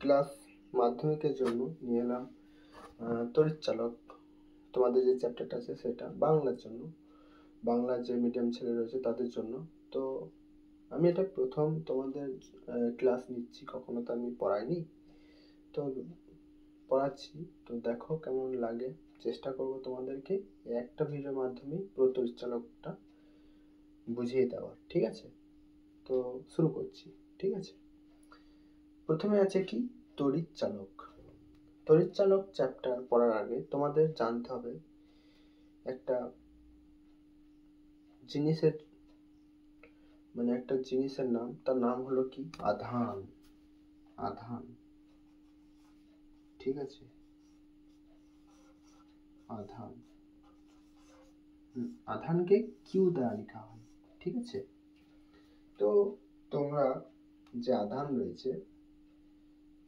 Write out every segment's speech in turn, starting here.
Class মাধ্যমিকের জন্য নিয়ে এলাম তড়িৎ চালক। তোমাদের যে চ্যাপ্টারটা আছে সেটা বাংলার জন্য, বাংলা যে মিডিয়াম ছেলে রয়েছে তাদের জন্য। তো আমি এটা প্রথম তোমাদের ক্লাস নিচ্ছি, কখনো তো আমি পড়াইনি, তো পড়াচ্ছি। তো দেখো কেমন লাগে, চেষ্টা করব তোমাদেরকে একটা ভিডিওর মাধ্যমে পুরো তড়িৎ চালকটা বুঝিয়ে দেওয়ার। ঠিক আছে, তো শুরু করছি। ঠিক আছে, প্রথমে আছে কি তড়িৎ চালক। তড়িৎ চালক চ্যাপ্টার পড়ার আগে তোমাদের জানতে হবে একটা জিনিসের, মানে একটা জিনিসের নাম, তার নাম হলো কি আধান। আধান, ঠিক আছে, আধান। আধানকে কিউ দ্বারা লেখা হয়। ঠিক আছে, তো তোমরা যে আধান রয়েছে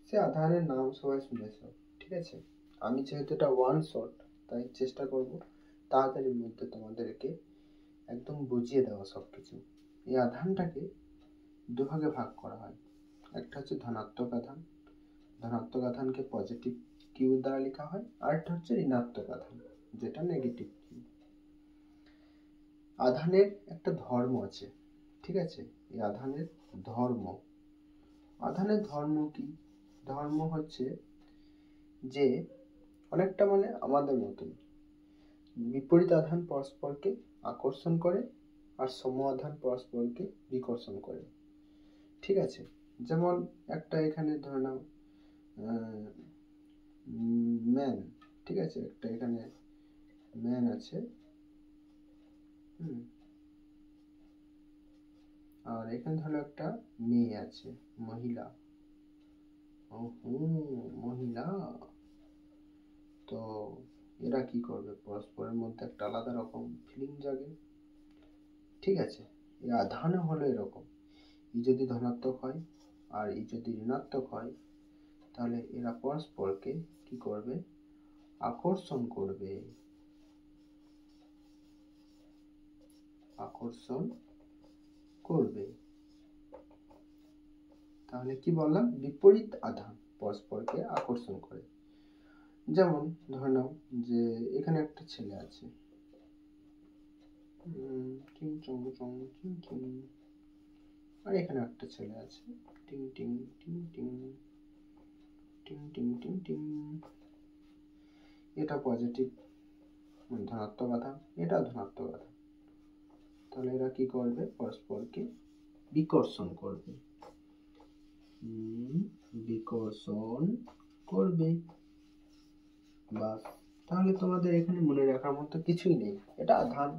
সে আধানের নাম সবাই শুনেছ। ঠিক আছে, আমি যেহেতু এটা ওয়ান শট, তাই চেষ্টা করব তাড়াতাড়ির মধ্যে তোমাদেরকে একদম বুঝিয়ে দেওয়া সবকিছু। এই আধানটাকে দুভাগে ভাগ করা হয়। একটা হচ্ছে ধনাত্মক আধান, ধনাত্মক আধানকে পজিটিভ কিউ দ্বারা লেখা হয়। আর একটা হচ্ছে ঋণাত্মক আধান, যেটা নেগেটিভ কিউ। আধানের একটা ধর্ম আছে। ঠিক আছে, এই আধানের ধর্ম, আধানের ধর্ম কি? ধর্ম হচ্ছে যে অনেকটা মানে আমাদের মতোই, বিপরীত আধান পরস্পরকে আকর্ষণ করে আর সম আধান পরস্পরকে বিকর্ষণ করে। ঠিক আছে, যেমন একটা এখানে ধরে নাও ম্যান। ঠিক আছে, একটা এখানে ম্যান আছে, আর এখানে ধরো একটা মেয়ে আছে, মহিলা। মহিলা। তো এরা কি করবে, পরস্পরের মধ্যে একটা আলাদা রকম ফিলিং জাগে। ঠিক আছে, এই আধান হলো এরকম, ই যদি ধনাত্মক হয় আর ই যদি ঋণাত্মক হয়, তাহলে এরা পরস্পরকে কি করবে, আকর্ষণ করবে। আকর্ষণ করবে, তাহলে কি বললাম, বিপরীত আধান পরস্পরকে আকর্ষণ করে। যেমন ধরে নাও যে এখানে একটা ছেলে আছে, আর এখানে একটা ছেলে আছে, টিং টিং টিং টিং টিং টিং টিং টিং। এটা পজিটিভ ধনাত্মক আধান, এটা ধনাত্মক আধান। তাহলে এরা কি করবে, পরস্পরকে বিকর্ষণ করবে। বিকর্ষণ করবে। বাস, তাহলে তোমাদের এখানে মনে রাখার মতো কিছুই নেই। এটা আধান,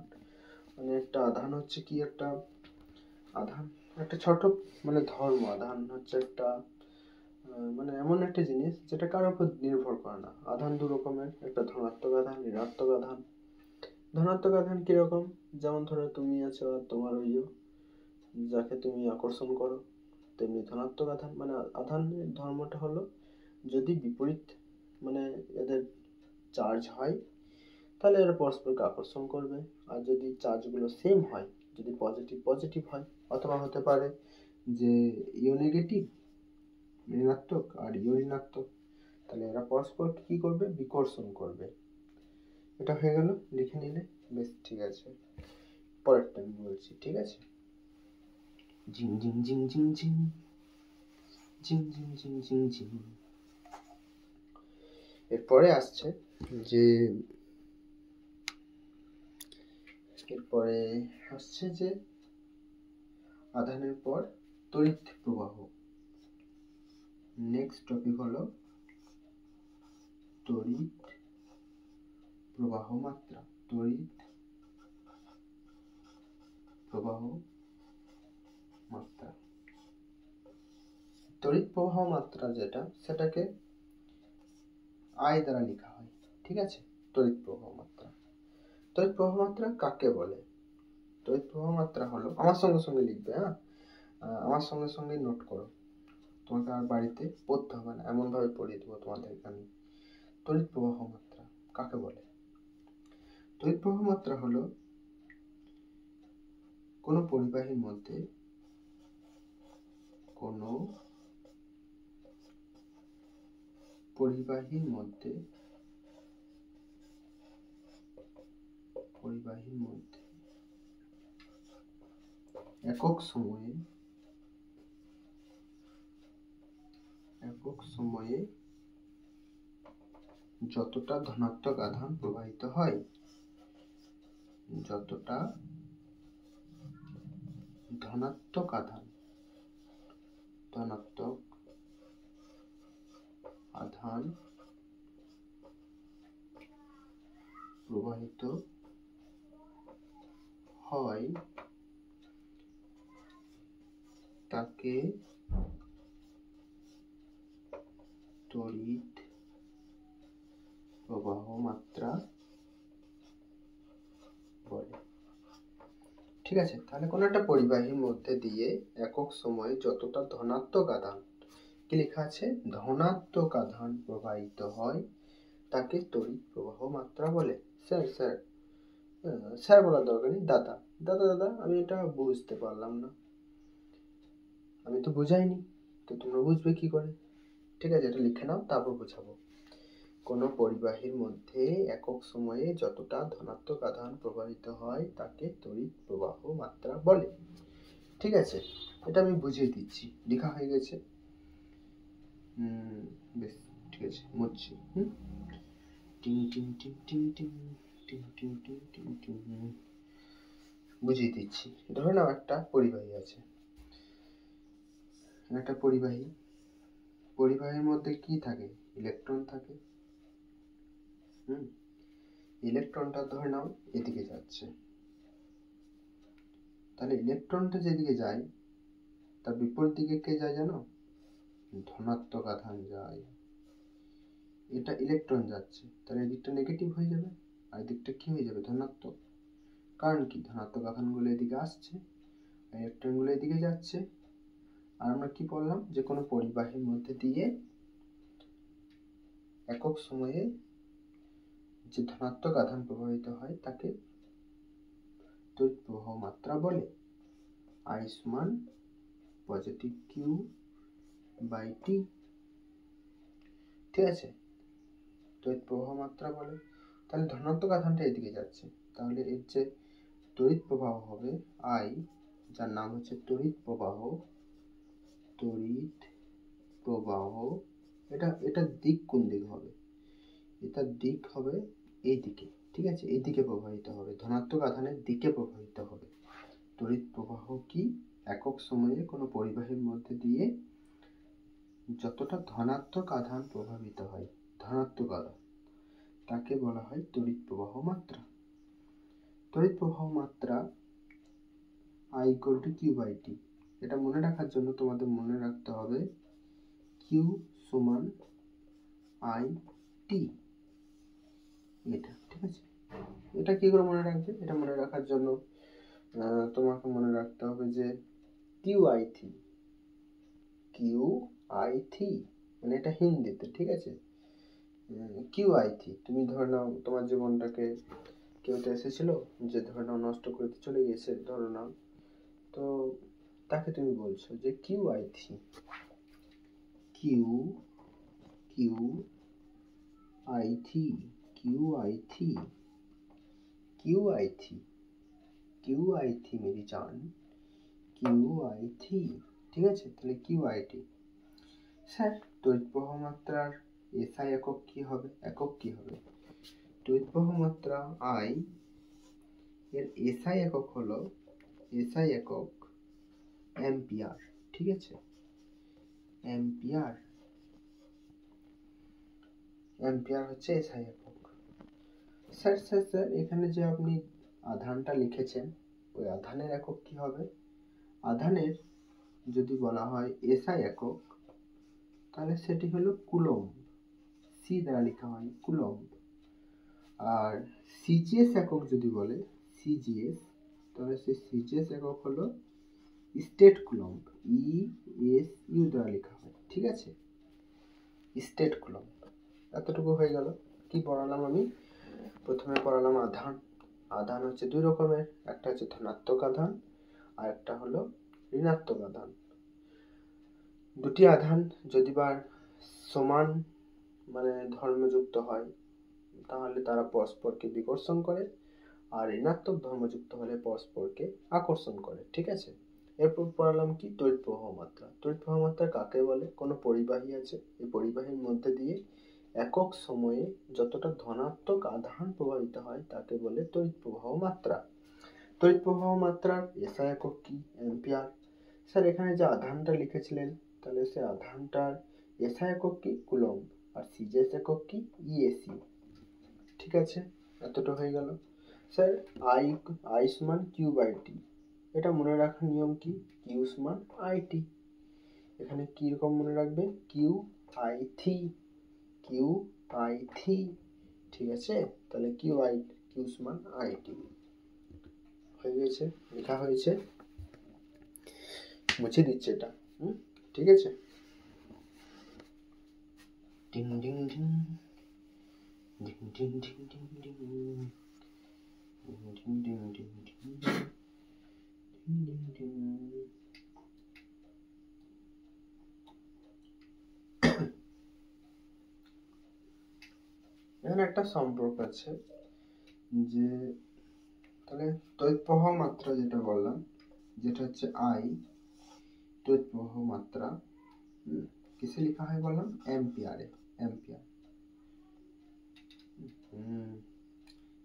মানে একটা আধান হচ্ছে কি, একটা আধান একটা ছোট মানে ধর্ম। আধান হচ্ছে একটা মানে এমন একটা জিনিস যেটা কারোর উপর নির্ভর করে না। আধান দু রকমের, একটা ধনাত্মক আধান, ঋণাত্মক আধান। ধনাত্মক আধান কিরকম, যেমন ধরো তুমি আছো আর তোমার ওই যাকে তুমি আকর্ষণ করো, তেমনি ধনাত্মক আধান। মানে আধানের ধর্মটা হলো যদি বিপরীত মানে এদের চার্জ হয়, তাহলে এরা পরস্পরকে আকর্ষণ করবে। আর যদি চার্জগুলো সেম হয়, যদি পজিটিভ পজিটিভ হয়, অথবা হতে পারে যে ইও নেগেটিভ ঋণাত্মক আর ইও ঋণাত্মক, তাহলে এরা পরস্পরকে কি করবে, বিকর্ষণ করবে। এটা হয়ে গেল, লিখে নিলে বেশ। ঠিক আছে, পরেরটা আমি বলছি। ঠিক আছে, ঝিং ঝিং ঝিং ঝিং ঝিং ঝিং ঝিং ঝিং ঝিং ঝিং। এরপরে আসছে যে আধানের পর তড়িৎ প্রবাহ। নেক্সট টপিক হলো তড়িৎ প্রবাহ মাত্রা। তড়িৎ প্রবাহ মাত্রা, তড়িৎ প্রবাহ মাত্রা যেটা, সেটাকে আই দ্বারা লেখা হয়। ঠিক আছে, তড়িৎ প্রবাহ মাত্রা। তড়িৎ প্রবাহ মাত্রা কাকে বলে? তড়িৎ প্রবাহ মাত্রা হলো, আমার সঙ্গে সঙ্গে লিখবে, হ্যাঁ, আমার সঙ্গে সঙ্গে নোট করো, তোমাকে আর বাড়িতে পড়তে হবে না, এমন ভাবে পড়িয়ে দেবো তোমাদেরকে আমি। তড়িৎ প্রবাহ মাত্রা কাকে বলে? তড়িৎ প্রবাহ মাত্রা হলো কোনো পরিবাহীর মধ্যে কোনো পরিবাহীর মধ্যে একক সময়ে যতটা ধনাত্মক আধান প্রবাহিত হয়, যতটা ধনাত্মক আধান প্রবাহিত হয় তাকে তড়িৎ প্রবাহ মাত্রা বলে। ঠিক আছে, তাহলে কোন একটা পরিবাহীর মধ্যে দিয়ে একক সময়ে যতটা ধনাত্মক আধান, কি লেখা আছে, ধনাত্মক আধান প্রবাহিত হয় তাকে তড়িৎ প্রবাহ মাত্রা বলে। স্যার বলার দরকার নেই, দাদা দাদা দাদা আমি এটা বুঝতে পারলাম না, আমি তো বুঝাইনি, তো তোমরা বুঝবে কি করে? ঠিক আছে, এটা লিখে নাও, তারপর বোঝাবো। কোন পরিবাহীর মধ্যে একক সময়ে যতটা ধনাত্মক আধান প্রবাহিত হয় তাকে তড়িৎ প্রবাহ মাত্রা বলে। ঠিক আছে, এটা আমি বুঝিয়ে দিচ্ছি, লেখা হয়ে গেছে। বেশ, ঠিক আছে, মুছছি। বুঝিয়ে দিচ্ছি। ধরে নাও একটা পরিবাহী আছে, একটা পরিবাহীর মধ্যে কি থাকে, ইলেকট্রন থাকে। ইলেকট্রনটা ধরে নাও এদিকে যাচ্ছে, তাহলে ইলেকট্রনটা যেদিকে যায় তার বিপরীত দিকে কে যায় জানো? ধনাত্মক আধান যায়। এটা ইলেকট্রন যাচ্ছে, তাহলে এদিকটা নেগেটিভ হয়ে যাবে, আর এদিকটা কি হয়ে যাবে, ধনাত্মক। কারণ কি, ধনাত্মক আধানগুলো এদিকে আসছে, ইলেকট্রনগুলো এদিকে যাচ্ছে। আর আমরা কি বললাম, যে কোনো পরিবাহীর মধ্যে দিয়ে একক সময়ে যে ধনাত্মক আধান প্রবাহিত হয় তাকে তড়িৎ প্রবাহ মাত্রা বলে। I সমান পজিটিভ কিউ বাই টি। ঠিক আছে, তড়িৎ প্রবাহ মাত্রা বলে। তাহলে ধনাত্মক আধানটা এদিকে যাচ্ছে, তাহলে এর যে তড়িৎ প্রবাহ হবে I, যার নাম হচ্ছে তড়িৎ প্রবাহ, এটা দিক কোন দিক হবে, এটার দিক হবে এই দিকে। ঠিক আছে, এই দিকে প্রবাহিত হবে, ধনাত্মক আধানের দিকে প্রবাহিত হবে। তড়িৎ প্রবাহ কি, একক সময়ে কোনো পরিবাহীর মধ্যে দিয়ে যতটা ধনাত্মক আধান প্রবাহিত হয়, ধনাত্মক আধান, তাকে বলা হয় তড়িৎ প্রবাহ মাত্রা। তড়িৎ প্রবাহ মাত্রা I equal to Q by T। এটা মনে রাখার জন্য তোমাদের মনে রাখতে হবে Q সমান I T, এটা। ঠিক আছে, এটা কি করে মনে রাখবে? এটা মনে রাখার জন্য তোমাকে মনে রাখতে হবে যে QI3, মানে এটা হিন্দিতে। ঠিক আছে, QI3, তুমি ধরে নাও তোমার জীবনটাকে কেউ তো এসেছিল যে ধরে নাও নষ্ট করতে চলে গেছে, ধরে নাও, তো তাকে তুমি বলছো যে QI3, QI3 মেরি জান, QI3। ঠিক আছে, তাহলে QI3। স্যার, তড়িৎ প্রবাহ মাত্রার SI একক কি হবে? তড়িৎ প্রবাহ মাত্রা I এর SI একক হলো অ্যাম্পিয়ার। ঠিক আছে, অ্যাম্পিয়ার হচ্ছে SI একক। স্যার এখানে যে আপনি আধানটা লিখেছেন, ওই আধানের একক কি হবে? আধানের যদি বলা হয় SI একক, তাহলে সেটি হলো কুলম্ব, সি দ্বারা লেখা হয় কুলম্ব। আর সিজিএস একক যদি বলে, তাহলে সেই সিজিএস একক হলো স্টেট কুলম্ব, ESU দ্বারা লেখা হয়। ঠিক আছে, স্টেট কুলম্ব। এতটুকু হয়ে গেল। কি পড়ালাম আমি? প্রথমে পড়ালাম আধান হচ্ছে দুই রকমের, একটা হচ্ছে ধনাত্মক আধান আর একটা হলো ঋণাত্মক আধান। দুটি আধান যদি বা সমান মানে ধর্মযুক্ত হয় তাহলে তারা পরস্পরকে বিকর্ষণ করে, আর ঋণাত্মক ধর্মযুক্ত হলে পরস্পরকে আকর্ষণ করে। ঠিক আছে, এরপর পড়ালাম কি তড়িৎ প্রবাহ মাত্রা। তড়িৎ প্রবাহ মাত্রা কাকে বলে? কোনো পরিবাহী আছে, এই পরিবাহীর মধ্যে দিয়ে একক সময়ে যতটা ধনাত্মক আধান প্রবাহিত হয় তাকে বলে তড়িৎ প্রবাহ মাত্রা। তড়িৎ প্রবাহ মাত্রার এসআই একক কি? অ্যাম্পিয়ার। স্যার এখানে যে আধানটা লিখেছিলেন তাহলে সে আধানটার এসআই একক কি? কুলম্ব। আর সিজিএস একক কি? ইএসি। ঠিক আছে, এতটা হয়ে গেল। স্যার আই সমান কিউ বাই টি, এটা মনে রাখার নিয়ম কি? কিউ সমান আই টি। এখানে কি রকম মনে রাখবে? Q I three, Q I three. ঠিক আছে, তাহলে কিউ সমান আই টি হয়ে গেছে, লেখা হয়েছে। মুছে দিচ্ছে এটা। ঠিক আছে। Ding ding ding ding ding ding ding ding ding ding ding ding ding. এখানে একটা সম্পর্ক আছে যে তাহলে তড়িৎ প্রবাহ মাত্রা যেটা বললাম, যেটা হচ্ছে আই, তড়িৎ প্রবাহ মাত্রা কিসে লেখা হয় বললাম? অ্যাম্পিয়ারে। Ampere,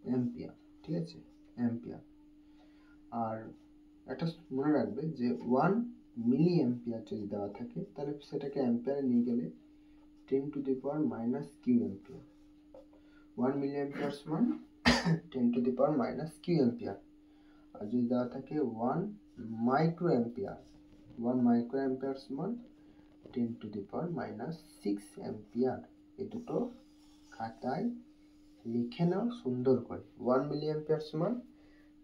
ampere. ঠিক আছে, অ্যাম্পিয়ার। আর একটা মনে রাখবে যে 1 মিলি অ্যাম্পিয়ার যদি দেওয়া থাকে তাহলে সেটাকে অ্যাম্পিয়ারে নিয়ে গেলে 10 to the power minus Q ampere. 1 milli ampere সমান 10 to the power minus Q ampere. আর যদি দেওয়া থাকে 1 মাইক্রো অ্যাম্পিয়ার, 1 মাইক্রো অ্যাম্পিয়ার সমান 10 to the power minus 6 ampere. এই দুটো খাতায় লিখে নাও সুন্দর করে। 1 মিলি অ্যাম্পিয়ার সমান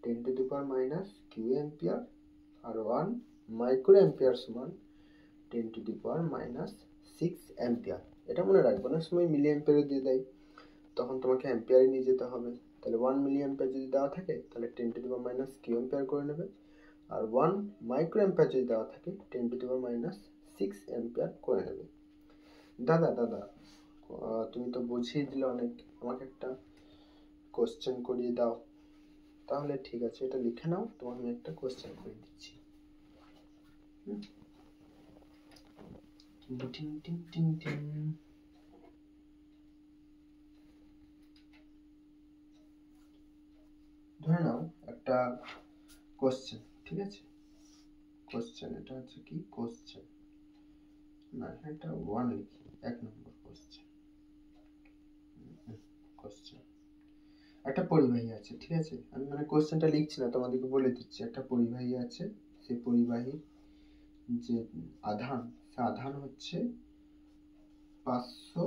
10 to the power minus Q ampere, আর 1 মাইক্রো অ্যাম্পিয়ার সমান 10 to the power minus 6 ampere. এটা মনে রাখবো, অনেক সময় মিলি অ্যাম্পিয়ারে দিয়ে দেয়, তখন তোমাকে অ্যাম্পিয়ারে নিয়ে যেতে হবে। তাহলে 1 মিলি অ্যাম্পিয়ার যদি দেওয়া থাকে তাহলে 10 to the power minus Q ampere করে নেবে, আর 1 মাইক্রো অ্যাম্পিয়ার যদি দেওয়া থাকে 10 to the power minus 6 ampere করে নেবে। দাদা তুমি তো বুঝিয়ে দিলে অনেক, আমাকে একটা কোশ্চেন করিয়ে দাও। তাহলে ঠিক আছে, এটা লিখে নাও, তোমাকে আমি একটা কোশ্চেন করে দিচ্ছি। ধরে নাও একটা কোশ্চেন, ঠিক আছে? কোশ্চেন, এটা হচ্ছে কি? কোশ্চেন না, এটা 1 লিখি, 1 নম্বর কোশ্চেন। কোশ্চেন, একটা পরিবাহী আছে, ঠিক আছে? আমি মানে কোশ্চেনটা লিখছি না, তোমাদেরকে বলে দিচ্ছি। একটা পরিবাহী আছে, সেই পরিবাহীর যে আধান, সে আধান হচ্ছে 500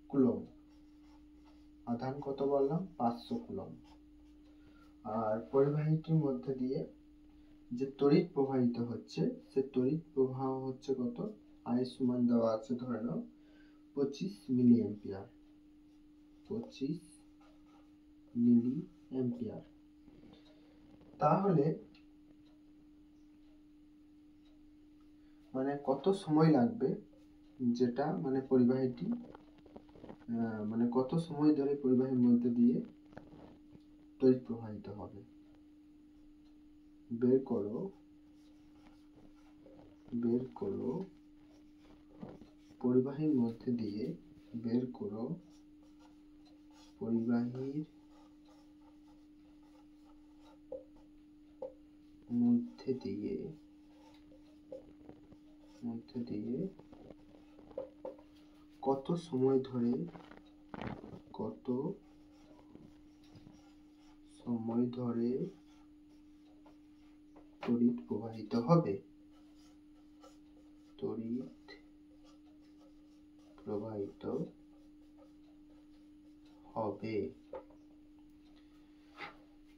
কুলম্ব। আধান কত বললাম? 500 কুলম্ব। আর পরিবাহীটির মধ্যে দিয়ে যে তড়িৎ প্রবাহিত হচ্ছে, সে তড়িৎ প্রবাহ হচ্ছে কত? আই সমান দেওয়া আছে, ধরে নাও 25 মিলি অ্যাম্পিয়ার। 25 মিলি অ্যাম্পিয়ার। তাহলে মানে কত সময় লাগবে, যেটা মানে পরিবাহীটি মানে কত সময় ধরে পরিবাহীর মধ্যে দিয়ে তড়িৎ প্রবাহিত হবে? বের করো পরিবাহীর মধ্যে দিয়ে, বের করো পরিবাহীর মধ্যে দিয়ে কত সময় ধরে তড়িৎ প্রবাহিত হবে।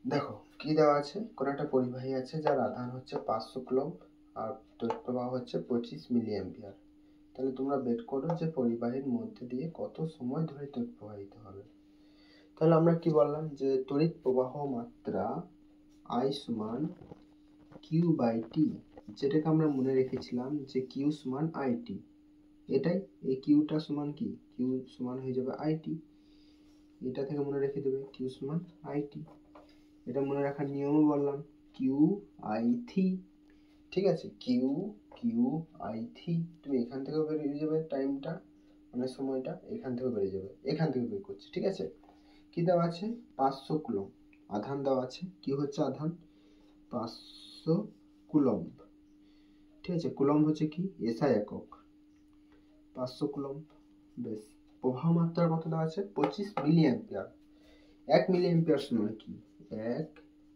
দেখো কি দেওয়া আছে, কোন একটা পরিবাহী আছে যার আধান হচ্ছে 500 কুলম্ব আর তড়িৎ প্রবাহ হচ্ছে 25 মিলি অ্যাম্পিয়ার। তাহলে তোমরা বের করো যে পরিবাহীর মধ্যে দিয়ে কত সময় ধরে তড়িৎ প্রবাহিত হবে। তাহলে আমরা কি বললাম যে তড়িৎ প্রবাহ মাত্রা I সমান কিউ বাই টি, যেটাকে আমরা মনে রেখেছিলাম যে কিউ সমান আই টি। এটাই, এই কিউটা সমান কি, কিউ সমান হয়ে যাবে আইটি। এটা থেকে মনে রেখে দেবে কিউ সমান আইটি। এটা মনে রাখার নিয়মও বললাম, কিউ আই থি। ঠিক আছে, কিউ কিউ আই থি। তুমি এখান থেকেও বেরিয়ে যাবে টাইমটা, মানে সময়টা এখান থেকেও বেরিয়ে যাবে, এখান থেকে বের করছি। ঠিক আছে, কি দেওয়া আছে, 500 কুলম্ব আধান দেওয়া আছে। কি হচ্ছে আধান, 500 কুলম্ব। ঠিক আছে, কুলম্ব হচ্ছে কি, এসআই একক, 500 কুলম্ব। বেশ, প্রবাহ মাত্রা কত দেওয়া আছে, 25 মিলি অ্যাম্পিয়ার। 1 মিলি অ্যাম্পিয়ার সমান কি, 1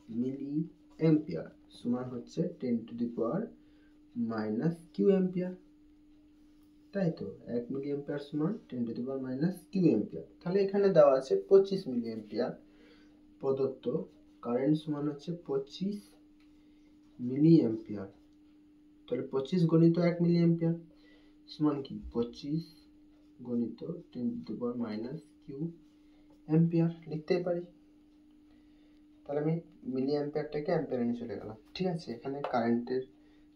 মিলি অ্যাম্পিয়ার সমান হচ্ছে 10 to the power minus Q ampere. তাই তো, 1 মিলি অ্যাম্পিয়ার সমান 10 to the power minus Q ampere. তাহলে এখানে দেওয়া আছে 25 মিলি অ্যাম্পিয়ার প্রদত্ত, কারেন্ট সমান হচ্ছে 25 মিলি অ্যাম্পিয়ার। তাহলে 25 গণিত 1 মিলি অ্যাম্পিয়ার সমান কি, 25 গণিত 10 to the power minus Q ampere লিখতেই পারি। তাহলে আমি মিলি অ্যাম্পিয়ারটাকে অ্যাম্পিয়ারে নিয়ে চলে গেলাম। ঠিক আছে, এখানে কারেন্টের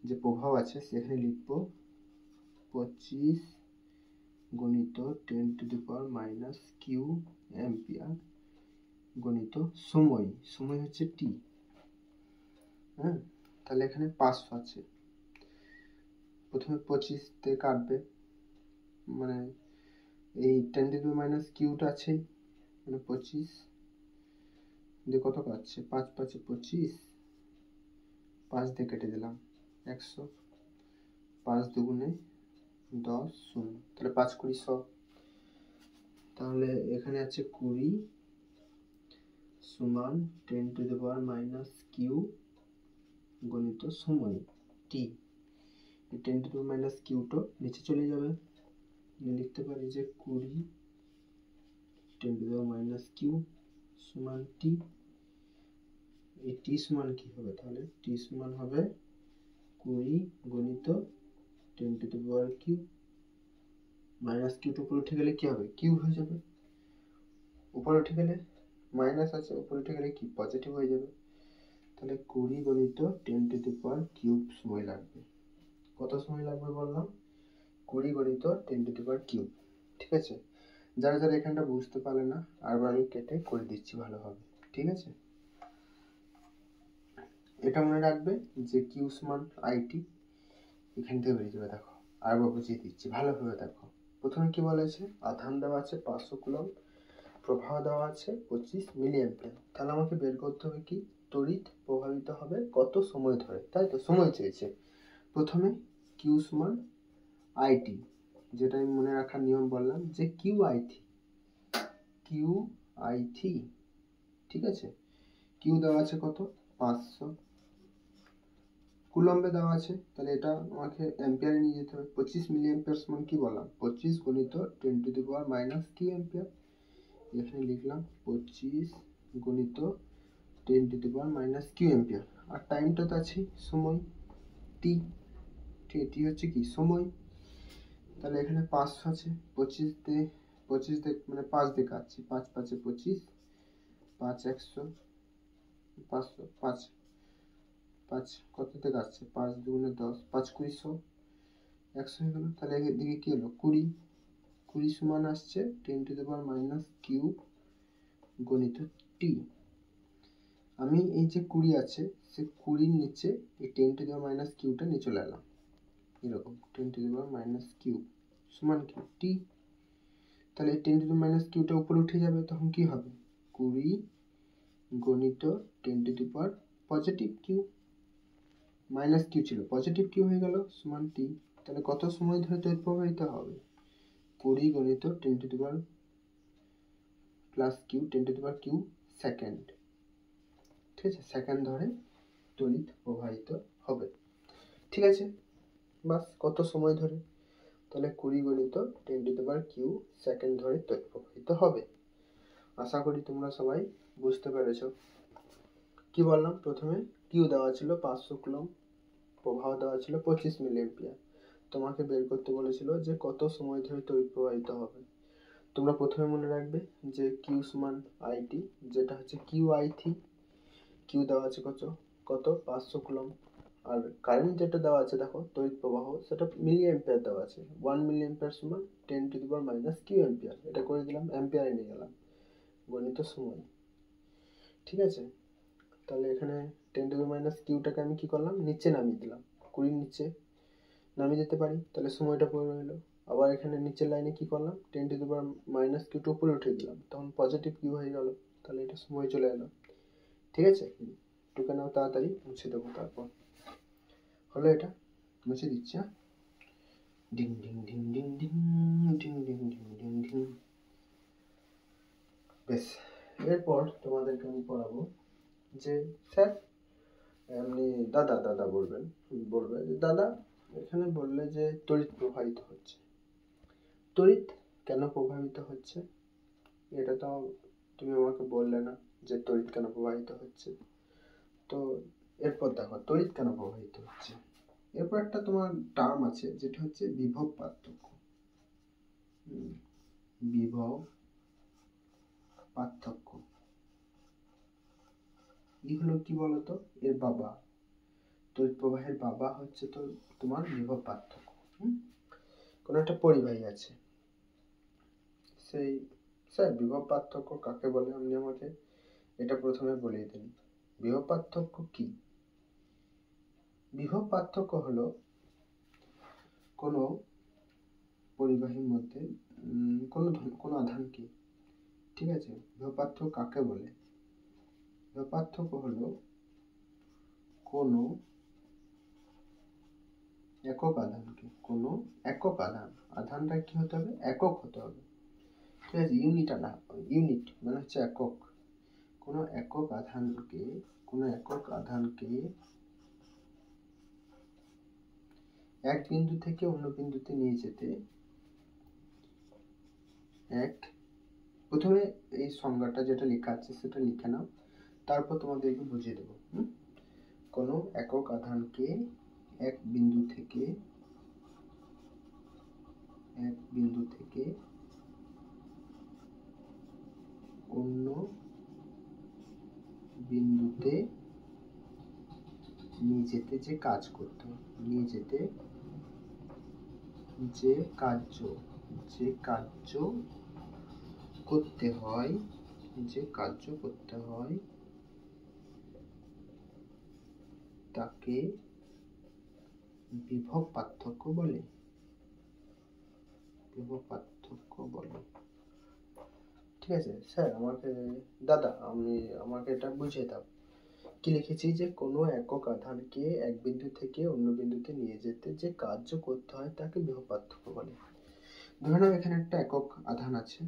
যে প্রভাব আছে সেখানে লিখবো 25 গণিত 10 to the power minus Q ampere গণিত সময়, সময় হচ্ছে টি। তাহলে এখানে 500 আছে, প্রথমে 25 দিয়ে কাটবে, মানে এই 10 টু দি পাওয়ার মাইনাস কিউটা আছে, মানে 25 দিয়ে কত কাটছে, 5 5 25, 5 দিয়ে কেটে দিলাম 100, 5 দুগুণে 10 শূন্য, তাহলে 5 20 100। তাহলে এখানে আছে 20 সমান 10 to the power minus Q গণিত সময় টি। এই 10 টু দি পাওয়ার মাইনাস কিউটা নিচে চলে যাবে, লিখতে পারি যে 20 10 to the power minus Q সমান টি। এই টি সমান কি হবে, তাহলে টি সমান হবে 20 গণিত 10 to the power q, minus কিউটা উপরে উঠে গেলে কি হবে, কিউ হয়ে যাবে। উপরে উঠে গেলে মাইনাস আছে, উপরে উঠে গেলে কি, পজিটিভ হয়ে যাবে। তাহলে 20 গণিত 10 টু দি পাওয়ার কিউব সময় লাগবে। কত সময় লাগবে বললাম, 20 গণিত 10 টু দি পাওয়ার কিউব। ঠিক আছে, যারা যারা এখানটা বুঝতে পারলে না, আরবার আমি কেটে করে দিচ্ছি ভালোভাবে। ঠিক আছে, এটা মনে রাখবে যে কিউ সমান আইটি, এখান থেকে বেরিয়ে যাবে। দেখো আরবার বুঝিয়ে দিচ্ছি ভালোভাবে, দেখো প্রথমে কি বলেছে, আধান দেওয়া আছে 500 কুলম্ব, প্রবাহ দেওয়া আছে 25 মিলি অ্যাম্পিয়ার। তাহলে আমাকে বের করতে হবে কি, তড়িৎ প্রবাহিত হবে কত সময় ধরে, তাই তো সময় চেয়েছে। প্রথমে কিউ সমান আইটি, যেটা আমি মনে রাখার নিয়ম বললাম যে কিউ আই থি, কিউ আই থি। ঠিক আছে, কিউ দেওয়া আছে কত, 500, কুলম্বে দেওয়া আছে, তাহলে এটা আমাকে অ্যাম্পিয়ারে নিয়ে যেতে হবে। 25 মিলি অ্যাম্পিয়ার সমান কি বললাম, 25 গণিত 10 to the power minus Q ampere. এখানে লিখলাম 25 গণিত 10 to the power minus Q ampere. আর টাইমটা তো আছে সময় টি, টি হচ্ছে কি সময়। তাহলে এখানে 500 আছে, 25 দিয়ে মানে 5 দিয়ে কাটছি, 5 5 25, 5 100, 500 5 5 কত দিয়ে কাটছে, 5 দুগুণে 10, 5 20 100, 100 হয়ে গেল। তাহলে এদিকে কি হলো, 20, 20 সমান আসছে 10 to the power minus Q গণিত টি। আমি এই যে 20 আছে, সে 20 নিচে এই 10 টু দি পাওয়ার মাইনাস কিউটা নিয়ে চলে এলাম, এরকম 10 to the power minus Q সমান কি টি। তাহলে এই 10 টু দি পাওয়ার মাইনাস কিউটা উপরে উঠে যাবে, তখন কি হবে, 20 গণিত 10 to the power positive Q, minus Q ছিল পজিটিভ কিউ হয়ে গেল সমান টি। তাহলে কত সময় ধরে তড়িৎ প্রবাহিত হবে, 20 গণিত 10 to the power plus Q 10 to the power Q second. ঠিক আছে, সেকেন্ড ধরে তড়িৎ প্রবাহিত হবে। ঠিক আছে, বাস কত সময় ধরে, তাহলে 20 গণিত 10 to the power Q second ধরে তড়িৎ প্রবাহিত হবে। আশা করি তোমরা সবাই বুঝতে পেরেছো। কি বললাম, প্রথমে কিউ দেওয়া ছিল 500 কুলম্ব, প্রবাহ দেওয়া ছিল 25 মিলি অ্যাম্পিয়ার। তোমাকে বের করতে বলেছিল যে কত সময় ধরে তড়িৎ প্রবাহিত হবে। তোমরা প্রথমে মনে রাখবে যে কিউ সমান আইটি, যেটা হচ্ছে কিউ আই থি। কিউ দেওয়া আছে কত 500 কুলম্ব, আর কারেন্ট যেটা দেওয়া আছে দেখো, তড়িৎ প্রবাহ, সেটা মিলি অ্যাম্পিয়ার দেওয়া আছে। 1 মিলি অ্যাম্পিয়ার সমান 10⁻⁻³ অ্যাম্পিয়ার। এটা করে দিলাম, অ্যাম্পিয়ারে নিয়ে গেলাম, গণিত সময়। ঠিক আছে, তাহলে এখানে 10⁻⁻টাকে আমি কি করলাম, নিচে নামিয়ে দিলাম, 20 নিচে নামিয়ে দিতে পারি, তাহলে সময়টা পড়ে রইল। আবার এখানে নিচের লাইনে কি করলাম, 10⁻³ উপরে উঠে দিলাম, তখন পজিটিভ কিউ হয়ে গেল, তাহলে এটা সময় চলে এলো। ঠিক আছে, টুকে নাও তাড়াতাড়ি, মুছে দেবো তারপর। হলো, এটা মুছে দিচ্ছি। হ্যাঁ, ding ding ding ding ding ding ding ding ding ding. বেশ, এরপর তোমাদেরকে আমি পড়াবো যে স্যার, এমনি দাদা দাদা বলবে যে দাদা, এখানে বললে যে তড়িৎ প্রবাহিত হচ্ছে, তড়িৎ কেন প্রবাহিত হচ্ছে? এটা তো তুমি আমাকে বললে না যে তড়িৎ কেন প্রবাহিত হচ্ছে। তো এরপর দেখো তড়িৎ কেন প্রবাহিত হচ্ছে। এরপর একটা তোমার টার্ম আছে যেটা হচ্ছে বিভব পার্থক্য। বিভব পার্থক্য এগুলো কি বলতো, এর বাবা, তড়িৎ প্রবাহের বাবা হচ্ছে তো তোমার বিভব পার্থক্য। কোনো একটা পরিবাহী আছে, সেই স্যার বিভব পার্থক্য কাকে বলে, আপনি আমাকে এটা প্রথমে বলিয়ে দিন। বিভব পার্থক্য কি? বিভব পার্থক্য হলো কোনো পরিবাহীর মধ্যে কোনো আধানকে, ঠিক আছে, বিভব পার্থক্য কাকে বলে? বিভব পার্থক্য হলো কোনো একক আধানকে, কোনো একক আধানটা কি হতে হবে, একক হতে হবে। ঠিক আছে, ইউনিট মানে হচ্ছে একক। কোনো একক আধানকে এক বিন্দু থেকে অন্য বিন্দুতে নিয়ে যেতে, প্রথমে এই সংজ্ঞাটা যেটা লেখা আছে সেটা লিখে নাও, তারপর তোমাদেরকে বুঝিয়ে দেবো। কোনো একক আধানকে এক বিন্দু থেকে অন্য বিন্দুতে নিয়ে যেতে যে কাজ করতে হয়, যে কার্য করতে হয় তাকে বিভব পার্থক্য বলে। ঠিক আছে স্যার, দাদা আমাকে এটা বুঝিয়ে দাও। কি লিখেছি, যে কোনো একক আধানকে এক বিন্দু থেকে অন্য বিন্দুতে নিয়ে যেতে যে কার্য করতে হয় তাকে বিভব পার্থক্য বলে। ধরে নাও এখানে একটা একক আধান আছে,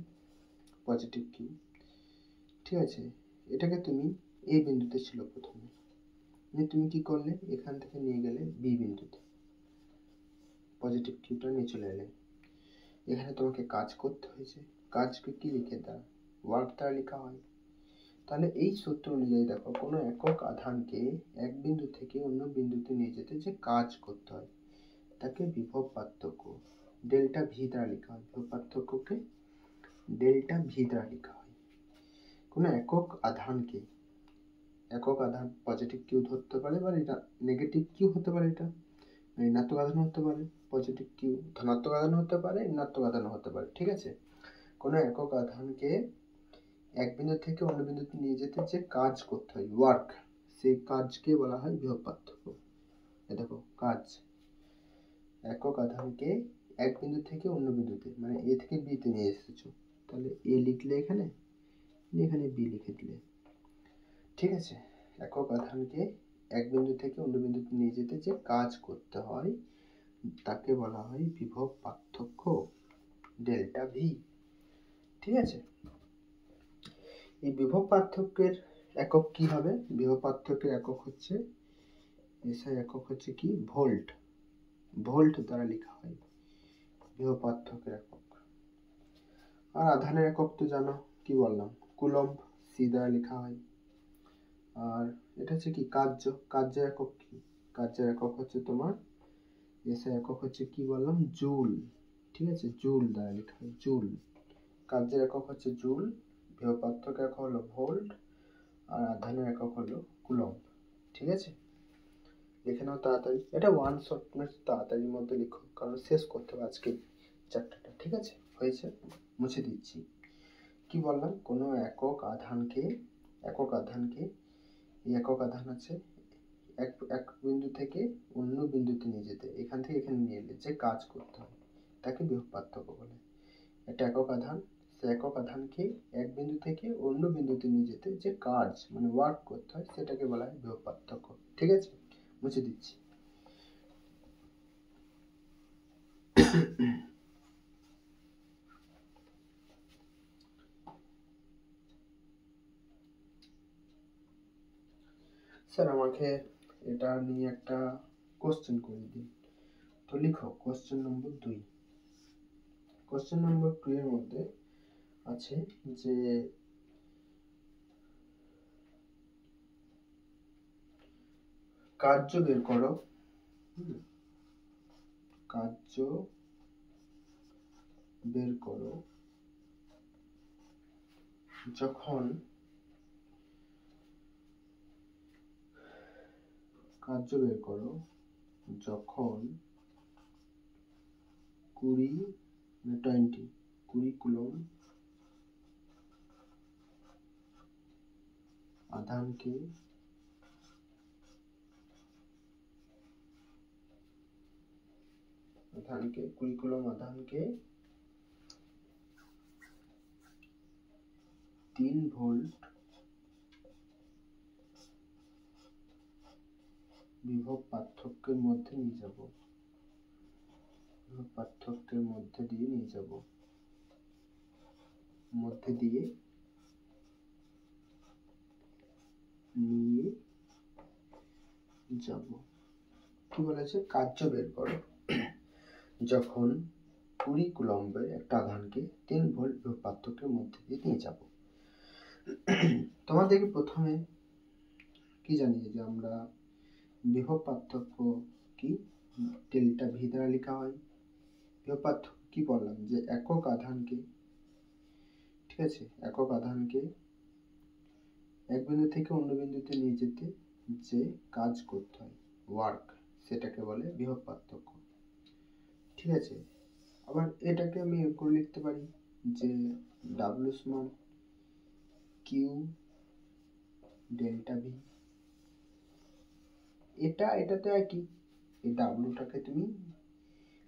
পজিটিভ কিউ। ঠিক আছে, এটাকে তুমি এই বিন্দুতে ছিল প্রথমে, তুমি কি করলে, এখান থেকে নিয়ে গেলে বি বিন্দুতে, পজিটিভ কিউটা নিয়ে চলে এলে। এখানে তোমাকে কাজ করতে হয়েছে, কাজকে কি লিখে দেয়, ওয়ার্ক দ্বারা লেখা হয়। তাহলে এই সূত্র অনুযায়ী দেখো, কোনো একক আধানকে এক বিন্দু থেকে অন্য বিন্দুতে নিয়ে যেতে যে কাজ করতে হয় তাকে বিভব পার্থক্য ডেল্টা ভি দ্বারা লেখা হয়। বিভব পার্থক্যকে ডেল্টা ভি দ্বারা লেখা হয়। কোনো একক আধান পজিটিভ কিউ ধরতে পারে বা নেগেটিভ কিউ হতে পারে, এটা ঋণাত্মক আধান হতে পারে, পজিটিভ কিউ ধনাত্মক আধান হতে পারে, ঋণাত্মক আধান হতে পারে। ঠিক আছে, কোনো একক আধানকে এক বিন্দু থেকে অন্য বিন্দুতে নিয়ে যেতে যে কাজ করতে হয়, ওয়ার্ক, সেই কাজকে বলা হয় বিভব পার্থক্য। দেখো কাজ, একক আধানকে এক বিন্দু থেকে অন্য বিন্দুতে, মানে এ থেকে বি তে নিয়ে এসেছো, তাহলে এ লিখলে এখানে বি লিখে দিলে। ঠিক আছে, একক আধানকে এক বিন্দু থেকে অন্য বিন্দুতে নিয়ে যেতে যে কাজ করতে হয় তাকে বলা হয় বিভব পার্থক্য ডেল্টা ভি। ঠিক আছে, এই বিভব পার্থক্যের একক কি হবে? বিভব পার্থক্যের একক হচ্ছে, এসআই একক হচ্ছে কি, ভোল্ট দ্বারা লেখা হয় বিভব পার্থক্যের একক। আর আধানের একক তো জানো, কি বললাম, কুলম্ব, সি দ্বারা লেখা হয়। আর এটা হচ্ছে কি, কার্যের একক কি, কার্যের একক হচ্ছে তোমার, এসআই একক হচ্ছে কি বললাম, জুল। ঠিক আছে, জুল দ্বারা লেখা হয়, জুল। কার্যের একক হচ্ছে জুল, বিভব পার্থক্যের একক হলো ভোল্ট, আর আধানের একক হলো কুলম্ব। ঠিক আছে, লিখে নাও তাড়াতাড়ি, এটা ওয়ান শট তাড়াতাড়ির মধ্যে লিখো, কারণ শেষ করতে হবে আজকে চ্যাপ্টারটা। ঠিক আছে, হয়েছে, মুছে দিচ্ছি। কি বললাম, কোনো একক আধানকে এই একক আধান আছে এক বিন্দু থেকে অন্য বিন্দুতে নিয়ে যেতে, এখান থেকে এখানে নিয়ে এলে যে কাজ করতে হয় তাকে বিভব পার্থক্য বলে। একটা একক আধান, সে একক আধানকে এক বিন্দু থেকে অন্য বিন্দুতে নিয়ে যেতে যে কাজ মানে ওয়ার্ক করতে হয় সেটাকে বলা হয় বিভব পার্থক্য। ঠিক আছে, মুছে দিচ্ছি। স্যার আমাকে এটা নিয়ে একটা কোশ্চেন করে দিন। তো লিখো কোশ্চেন নম্বর 2। কোশ্চেন নম্বর 2 এর মধ্যে আছে যে কার্য বের করো, কার্য বের করো যখন যখন 20 কুলম্ব আধানকে 20 কুলম্ব আধানকে 3 ভোল্ট বিভব পার্থক্যের মধ্যে নিয়ে যাব, মধ্যে দিয়ে নিয়ে যাব। কি বলেছে, কার্য বের করো যখন 20 কুলম্বের একটা আধানকে 3 ভোল্ট বিভব পার্থক্যের মধ্যে দিয়ে নিয়ে যাব। তোমাদেরকে প্রথমে কি জানিয়ে যে আমরা বিভব পার্থক্য কি ডেল্টা ভি দ্বারা লেখা হয়। বিভব পার্থক্য কি বললাম, যে একক আধানকে, ঠিক আছে, একক আধানকে এক বিন্দু থেকে অন্য বিন্দুতে নিয়ে যেতে যে কাজ করতে হয় ওয়ার্ক, সেটাকে বলে বিভব পার্থক্য। ঠিক আছে, আবার এটাকে আমি করে লিখতে পারি যে ডাব্লিউ সমান কিউ ডেল্টা ভি। এটা তো একই, এই ডাব্লিউটাকে তুমি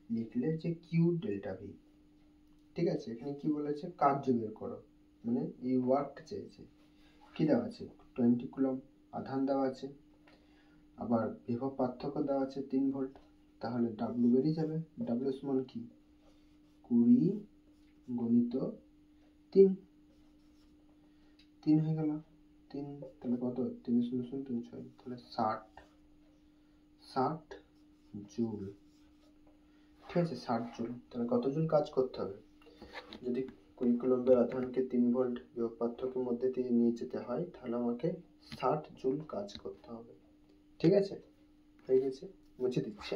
লিখলে যে কিউ ডেল্টা ভি। ঠিক আছে, এখানে কি বলেছে, কার্য বের করো, মানে এই ওয়ার্কটা চেয়েছে। কি দেওয়া আছে, 20 কুলম্ব আধান দেওয়া আছে, আবার বিভব পার্থক্য দেওয়া আছে 3 ভোল্ট, তাহলে ডাব্লিউ বেরিয়ে যাবে। ডাব্লিউ সমান কি 20 গুণিত 3 হয়ে গেল, 3 তাহলে কত, 3 0 0 3 6, তাহলে 60 জুল। ঠিক আছে, 60 জুল। তাহলে কত জুল কাজ করতে হবে, যদি 20 কুলম্বের আধানকে 3 ভোল্ট বিভব পার্থক্যের মধ্যে দিয়ে নিয়ে যেতে হয় তাহলে আমাকে 60 জুল কাজ করতে হবে। ঠিক আছে, হয়ে গেছে, মুছে দিচ্ছি।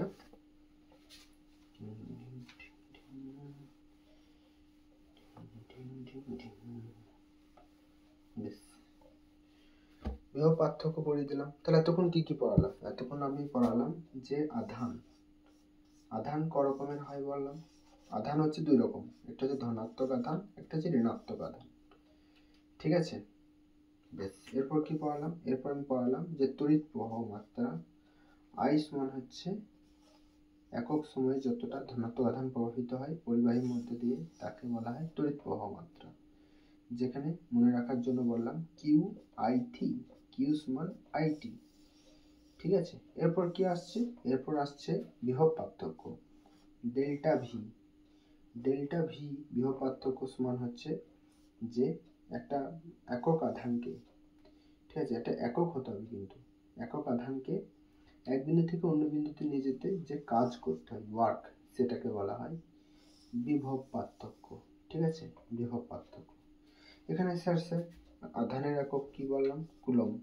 বিভব পার্থক্য পড়িয়ে দিলাম। তাহলে এতক্ষণ কি কি পড়ালাম, এতক্ষণ আমি পড়ালাম যে আধান ক রকমের হয় বললাম। আধান হচ্ছে 2 রকম, একটা হচ্ছে ধনাত্মক আধান, একটা হচ্ছে ঋণাত্মক আধান। ঠিক আছে, বেশ। এরপর কি পড়ালাম, এরপর আমি পড়ালাম যে তড়িৎ প্রবাহ মাত্রা I সমান হচ্ছে একক সময়ে যতটা ধনাত্মক আধান প্রবাহিত হয় পরিবাহীর মধ্যে দিয়ে তাকে বলা হয় তড়িৎ প্রবাহ মাত্রা, যেখানে মনে রাখার জন্য বললাম কিউ সমান আইটি। ঠিক আছে, এরপর কি আসছে, এরপর আসছে বিভব পার্থক্য ডেল্টা ভি। বিভব পার্থক্য সমান হচ্ছে যে একটা একক আধানকে, ঠিক আছে, এটা একক হতে হবে কিন্তু, একক আধানকে এক বিন্দু থেকে অন্য বিন্দুতে নিয়ে যেতে যে কাজ করতে হয় ওয়ার্ক, সেটাকে বলা হয় বিভব পার্থক্য। ঠিক আছে, বিভব পার্থক্য। এখানে স্যার আধানের একক কি বললাম, কুলম্ব,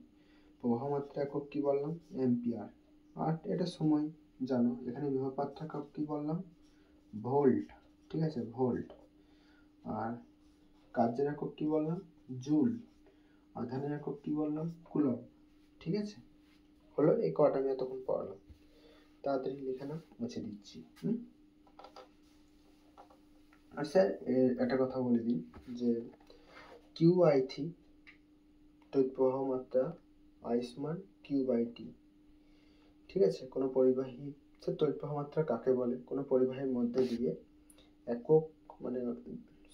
প্রবাহ মাত্রা একক কি বললাম, অ্যাম্পিয়ার, আর এটা সময় জানো। এখানে বিভব পার্থক্য কি বললাম, ভোল্ট। ঠিক আছে, ভোল্ট। আর কার্যের একক কি বললাম, জুল। আধানের একক কি বললাম, কুলম্ব। ঠিক আছে, হলো এই কটা আমি এতক্ষণ পড়ালাম। তাড়াতাড়ি লিখে না, মুছে দিচ্ছি। আর স্যার একটা কথা বলে দিই যে QI3 তড়িৎ প্রবাহ মাত্রা I সমান Q/T। ঠিক আছে, কোনো পরিবাহী তড়িৎ প্রবাহ মাত্রা কাকে বলে? কোনো পরিবাহীর মধ্যে দিয়ে একক মানে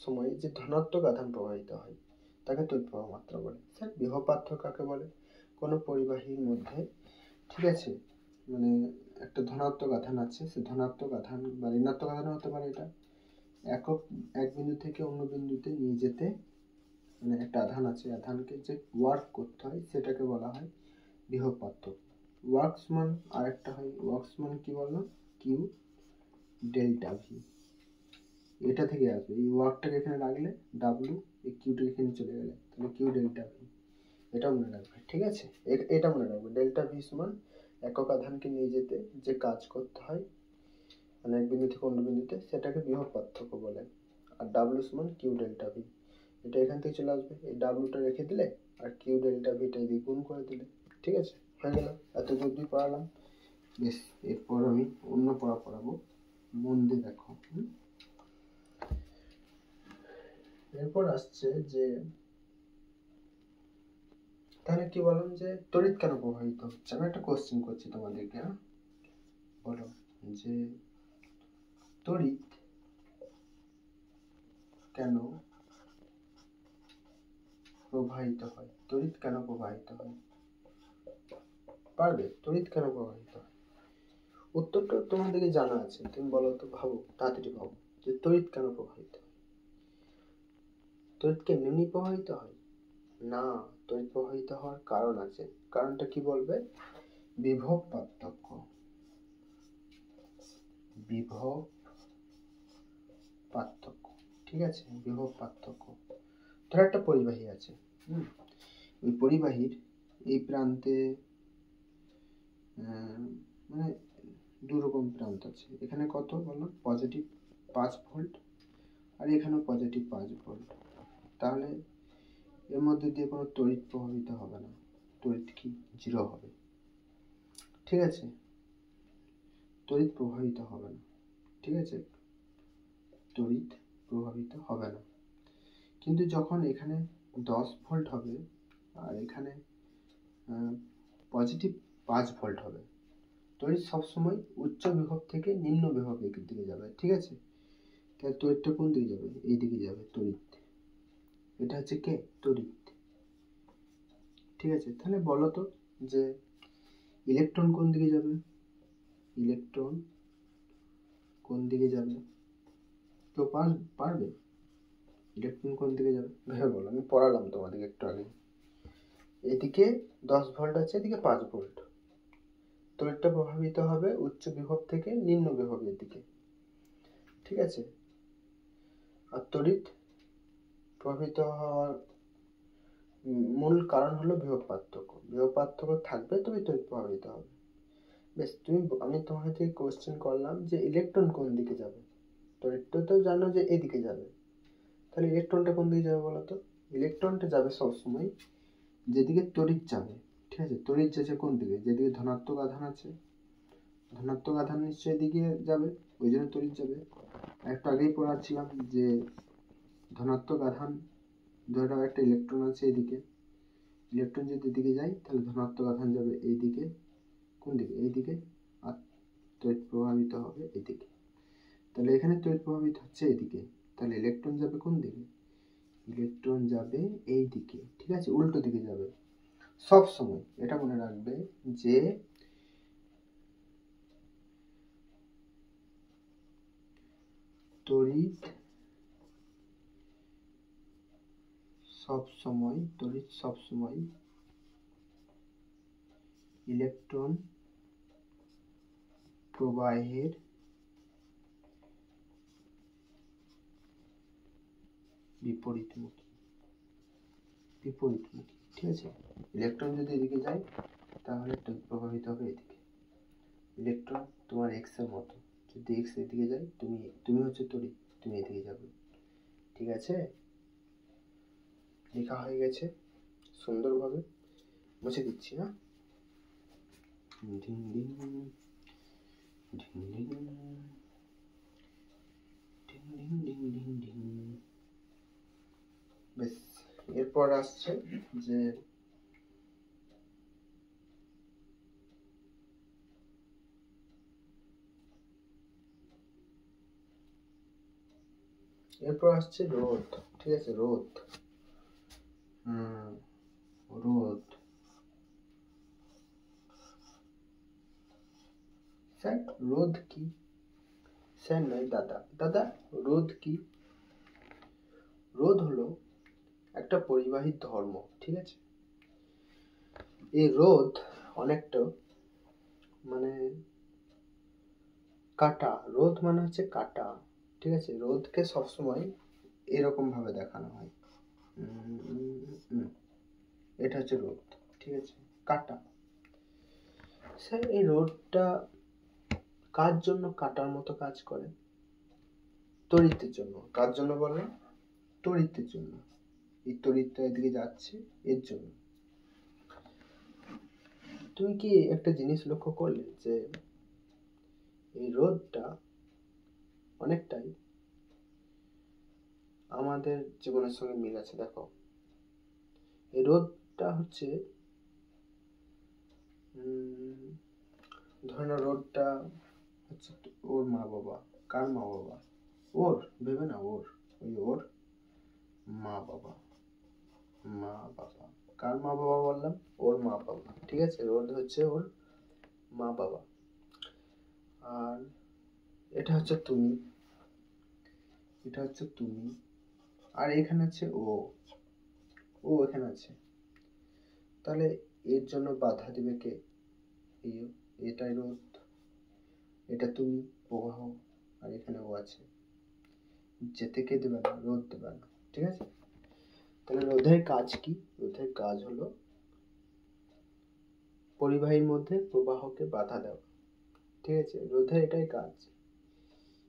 সময়ে যে ধনাত্মক আধান প্রবাহিত হয় তাকে তড়িৎ প্রবাহ মাত্রা বলে। স্যার বিভব পার্থক্য কাকে বলে? কোনো পরিবাহীর মধ্যে, ঠিক আছে, মানে একটা ধনাত্মক আধান আছে, সে ধনাত্মক আধান বা ঋণাত্মক আধান হতে পারে, এটা এক বিন্দু থেকে অন্য বিন্দুতে নিয়ে যেতে, মানে একটা আধান আছে, আধানকে যে ওয়ার্ক করতে হয় সেটাকে বলা হয় বিভব পার্থক্য। ওয়ার্কস মান আরেকটা হয়, ওয়ার্কস মান কি বললাম? Q delta V. এটা থেকে আসবে, এই ওয়ার্কটাকে এখানে রাখলে ডাব্লিউ, এই কিউটা এখানে চলে গেলে তাহলে কিউ ডেল্টা ভি। এটা মনে রাখবে, ঠিক আছে? এটা মনে রাখবে, ডেল্টা ভি সমান একক আধানকে নিয়ে যেতে যে কাজ করতে হয় মানে এক বিন্দু থেকে অন্য বিন্দুতে, সেটাকে বিভব পার্থক্য বলে। আর ডাব্লিউ সমান কিউ ডেল্টা ভি, এটা এখান থেকে চলে আসবে, এই ডাব্লিউটা রেখে দিলে আর কিউ ডেল্টা ভিটা দিয়ে গুণ করে দিলে, ঠিক আছে, হয়ে গেল। এত যদি পড়ালাম, বেশ, এরপর আমি অন্য পড়া পড়াবো, মন দিয়ে দেখো। এরপর আসছে যে তাহলে কি বললাম যে তড়িৎ কেন প্রবাহিত হচ্ছে? আমি একটা কোশ্চেন করছি তোমাদেরকে, বলো যে তড়িৎ কেন প্রবাহিত হয়? তড়িৎ কেন প্রবাহিত হয়? পারবে? তড়িৎ কেন প্রবাহিত হয়? উত্তরটা তোমাদেরকে জানা আছে, তুমি বলো তো, ভাবো, তাড়াতাড়ি ভাবো যে তড়িৎ কেন প্রবাহিত হয়? তড়িৎ কি এমনি প্রবাহিত হয়? না, তড়িৎ প্রবাহিত হওয়ার কারণ আছে। কারণটা কি বলবে? বিভব পার্থক্য। বিভব পার্থক্য, ঠিক আছে, বিভব পার্থক্য। ধর একটা পরিবাহী আছে, ওই পরিবাহীর এই প্রান্তে মানে দুরকম প্রান্ত আছে, এখানে কত বললাম? পজিটিভ 5 ভোল্ট, আর এখানেও পজিটিভ 5 ভোল্ট। তাহলে এর মধ্যে দিয়ে কোনো তড়িৎ প্রবাহিত হবে না, তড়িৎ কি জিরো হবে, ঠিক আছে, তড়িৎ প্রবাহিত হবে না, ঠিক আছে, তড়িৎ প্রবাহিত হবে না। কিন্তু যখন এখানে 10 ভোল্ট হবে আর এখানে পজিটিভ 5 ভোল্ট হবে, তড়িৎ সবসময় উচ্চ বিভব থেকে নিম্ন বিভবের দিকে যাবে, ঠিক আছে। তাহলে তড়িৎটা কোন দিকে যাবে? এই দিকে যাবে তড়িৎ, এটা হচ্ছে কে? তড়িৎ, ঠিক আছে। তাহলে বলো তো যে ইলেকট্রন কোন দিকে যাবে? ইলেকট্রন কোন দিকে যাবে? কেউ পারবে? ইলেকট্রন কোন দিকে যাবে ভেবে বলো, আমি পড়ালাম তোমাদেরকে একটু আগে। এদিকে 10 ভোল্ট আছে, এদিকে 5 ভোল্ট, তড়িৎটা প্রভাবিত হবে উচ্চ বিভব থেকে নিম্ন বিভবের দিকে, ঠিক আছে। আর তড়িৎ প্রভাবিত হওয়ার মূল কারণ হলো বিভব পার্থক্য। বিভব পার্থক্য থাকবে তবে তড়িৎ প্রভাবিত হবে। বেশ, আমি তোমাকে থেকে কোশ্চেন করলাম যে ইলেকট্রন কোন দিকে যাবে, তড়িৎটা তো জানো যে এদিকে যাবে, তাহলে ইলেকট্রনটা কোন দিকে যাবে বলো তো? ইলেকট্রনটা যাবে সবসময় যেদিকে তড়িৎ যাবে, ঠিক আছে। তড়িৎ যাচ্ছে কোন দিকে? যেদিকে ধনাত্মক আধান আছে, ধনাত্মক আধান নিশ্চয়ই এদিকে যাবে, ওই জন্য তড়িৎ যাবে। একটু আগেই পড়াচ্ছিলাম যে ধনাত্মক আধান, ধরে নাও একটা ইলেকট্রন আছে এদিকে, ইলেকট্রন যদি এদিকে যায় তাহলে ধনাত্মক আধান যাবে এইদিকে, কোন দিকে? এইদিকে, আর তড়িৎ প্রভাবিত হবে এদিকে। তাহলে এখানে তড়িৎ প্রভাবিত হচ্ছে এদিকে, তাহলে ইলেকট্রন যাবে কোন দিকে? ইলেকট্রন যাবে এই দিকে, ঠিক আছে, উল্টো দিকে যাবে সব সময়। এটা মনে রাখবে যে তড়িৎ সবসময় ইলেকট্রন প্রবাহের বিপরীতমুখী, ঠিক আছে। ইলেকট্রন যদি এদিকে যায় তাহলে তড়িৎ প্রবাহিত হবে এদিকে। ইলেকট্রন তোমার এক্স এর মতো, যদি এক্স এদিকে যায় তুমি হচ্ছে তড়িৎ, তুমি এদিকে যাবে, ঠিক আছে। লেখা হয়ে গেছে সুন্দরভাবে, মুছে দিচ্ছি না। ঢিং ঢিং ঢিং ঢিং ঢিং ঢিং। বেশ, এরপর আসছে যে রোদ। ঠিক আছে, রোদ। রোদ। স্যার রোদ কি? স্যার নয় দাদা, দাদা রোদ কি? রোদ হলো একটা পরিবাহী ধর্ম। ঠিক আছে, এই রোদ অনেকটা মানে কাটা। রোদ মানে হচ্ছে কাটা। ঠিক আছে, রোদকে সবসময় এরকম ভাবে দেখানো হয়। এটা হচ্ছে রোদ। ঠিক আছে, কাটা। স্যার এই রোদটা কার জন্য কাটার মতো কাজ করে? তড়িতের জন্য। কার জন্য বললাম? তড়িতের জন্য। এই তড়িৎটা এদিকে যাচ্ছে এর জন্য। তুমি কি একটা জিনিস লক্ষ্য করলে যে এই রোদটা অনেকটাই আমাদের জীবনের সঙ্গে মিল আছে। দেখো, এই রোদটা হচ্ছে ধরে নাও রোদটা হচ্ছে ওর মা বাবা। কার মা বাবা? ওর, ভেবে না, ওর ওর মা বাবা। মা বাবা কার মা বাবা বললাম? ওর মা বাবা। ঠিক আছে, রোদ হচ্ছে ওর মা বাবা। আর এটা হচ্ছে তুমি, এটা হচ্ছে তুমি, আর এখানে আছে ও এখানে আছে। তাহলে এর জন্য বাধা দিবে কে? এটাই রোদ, এটা তুমি, প্রবাহ, আর এখানে ও আছে। যেতে কে দেবে না? রোদ দেবে না। ঠিক আছে, তাহলে রোদের কাজ কি? রোদের কাজ হলো পরিবাহীর মধ্যে প্রবাহকে বাধা দেওয়া। ঠিক আছে, রোদের এটাই কাজ।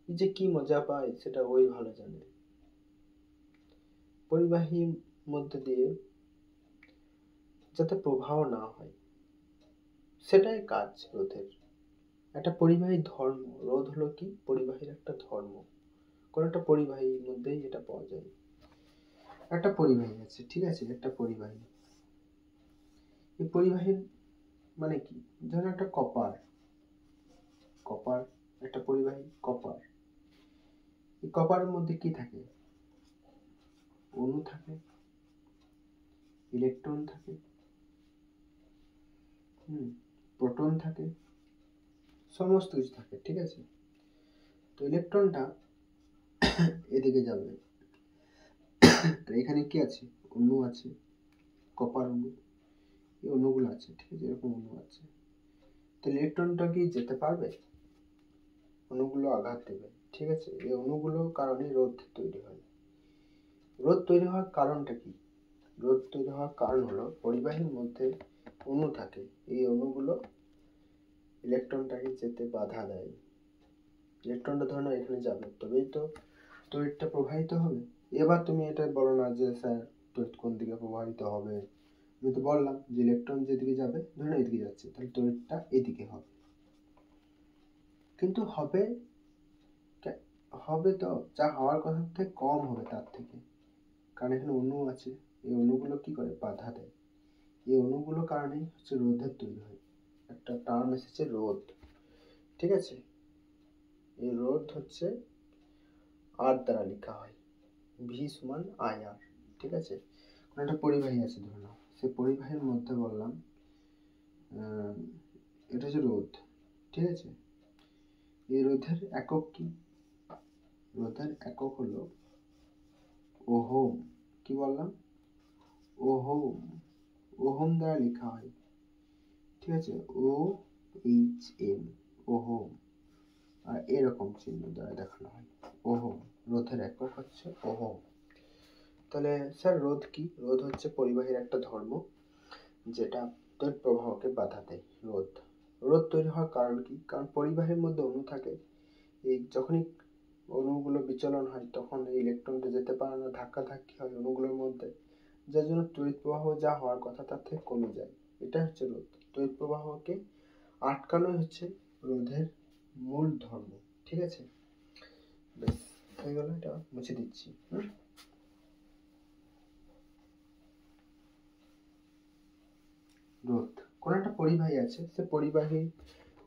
যে কি মজা পায় সেটা ওই ভালো জানে। পরিবাহীর মধ্যে দিয়ে যাতে প্রবাহ না হয় সেটাই কাজ রোদের। একটা পরিবাহী ধর্ম। রোদ হলো কি? পরিবাহীর একটা ধর্ম। কোন একটা পরিবাহীর মধ্যেই এটা পাওয়া যায়। একটা পরিবাহী আছে, ঠিক আছে, একটা পরিবাহী। এই পরিবাহীর মানে কি? ধরো একটা কপার একটা পরিবাহী কপার। এই কপারের মধ্যে কি থাকে? অণু থাকে, ইলেকট্রন থাকে, প্রোটন থাকে, সমস্ত কিছু থাকে। ঠিক আছে, তো ইলেকট্রনটা এদিকে যাবে। এখানে কি আছে? অণু আছে, কপার অণু, এই অণুগুলো আছে। ঠিক আছে, এরকম অণু আছে। তো ইলেকট্রনটা কি যেতে পারবে? অণুগুলো আঘাত দেবে। ঠিক আছে, এই অণুগুলোর কারণে রোদ তৈরি হয়। রোদ তৈরি হওয়ার কারণটা কি? রোদ তৈরি হওয়ার কারণ হলো পরিবাহীর মধ্যে অণু থাকে, এই অণুগুলো ইলেকট্রনটাকে যেতে বাধা দেয়। ইলেকট্রনটা ধরে নাও এখানে যাবে, তবেই তো তড়িৎটা প্রবাহিত হবে। এবার তুমি এটা বলো না যে স্যার তড়িৎ কোন দিকে প্রবাহিত হবে। আমি তো বললাম যে ইলেকট্রন যেদিকে যাবে, ধরে নাও এদিকে যাচ্ছে, তাহলে তড়িৎটা এদিকে হবে। কিন্তু হবে তো যা হওয়ার কথা থেকে কম হবে তার থেকে, কারণ এখানে অণু আছে। এই অণুগুলো কি করে? বাধা দেয়। এই অণুগুলোর কারণেই হচ্ছে রোদের তৈরি হয়। একটা টার্ম এসেছে রোদ। ঠিক আছে, এই রোদ হচ্ছে আর দ্বারা লেখা হয়, ভি সমান আই আর। ঠিক আছে, কোনো একটা পরিবাহী আছে ধরে নাও, সেই পরিবাহীর মধ্যে বললাম এটা হচ্ছে রোদ। ঠিক আছে, এই রোধের একক কি? রোধের একক হলো ওহম। কি বললাম? ওহম। ওহম দ্বারা লেখা হয়। ঠিক আছে, ও এইচ এম, ওহম। আর এরকম চিহ্ন দ্বারা দেখানো হয় ওহম। রোধের একক হচ্ছে ওহম। তাহলে স্যার রোধ কি? রোধ হচ্ছে পরিবাহীর একটা ধর্ম যেটা তড়িৎ প্রবাহকে বাধা দেয়। রোধ তৈরি হওয়ার কারণ কি? কারণ পরিবাহীর মধ্যে অণু থাকে। এই যখনই অণুগুলো বিচলন হয় তখন এই ইলেকট্রনটা যেতে পারে না, ধাক্কাধাক্কি হয় অণুগুলোর মধ্যে, যার জন্য তড়িৎ প্রবাহ যা হওয়ার কথা তার থেকে কমে যায়। এটা হচ্ছে রোধ। তড়িৎ প্রবাহকে আটকানোই হচ্ছে রোধের মূল ধর্ম। ঠিক আছে, বেশ হয়ে গেল, এটা মুছে দিচ্ছি। রোধ, কোন একটা পরিবাহী আছে, সে পরিবাহী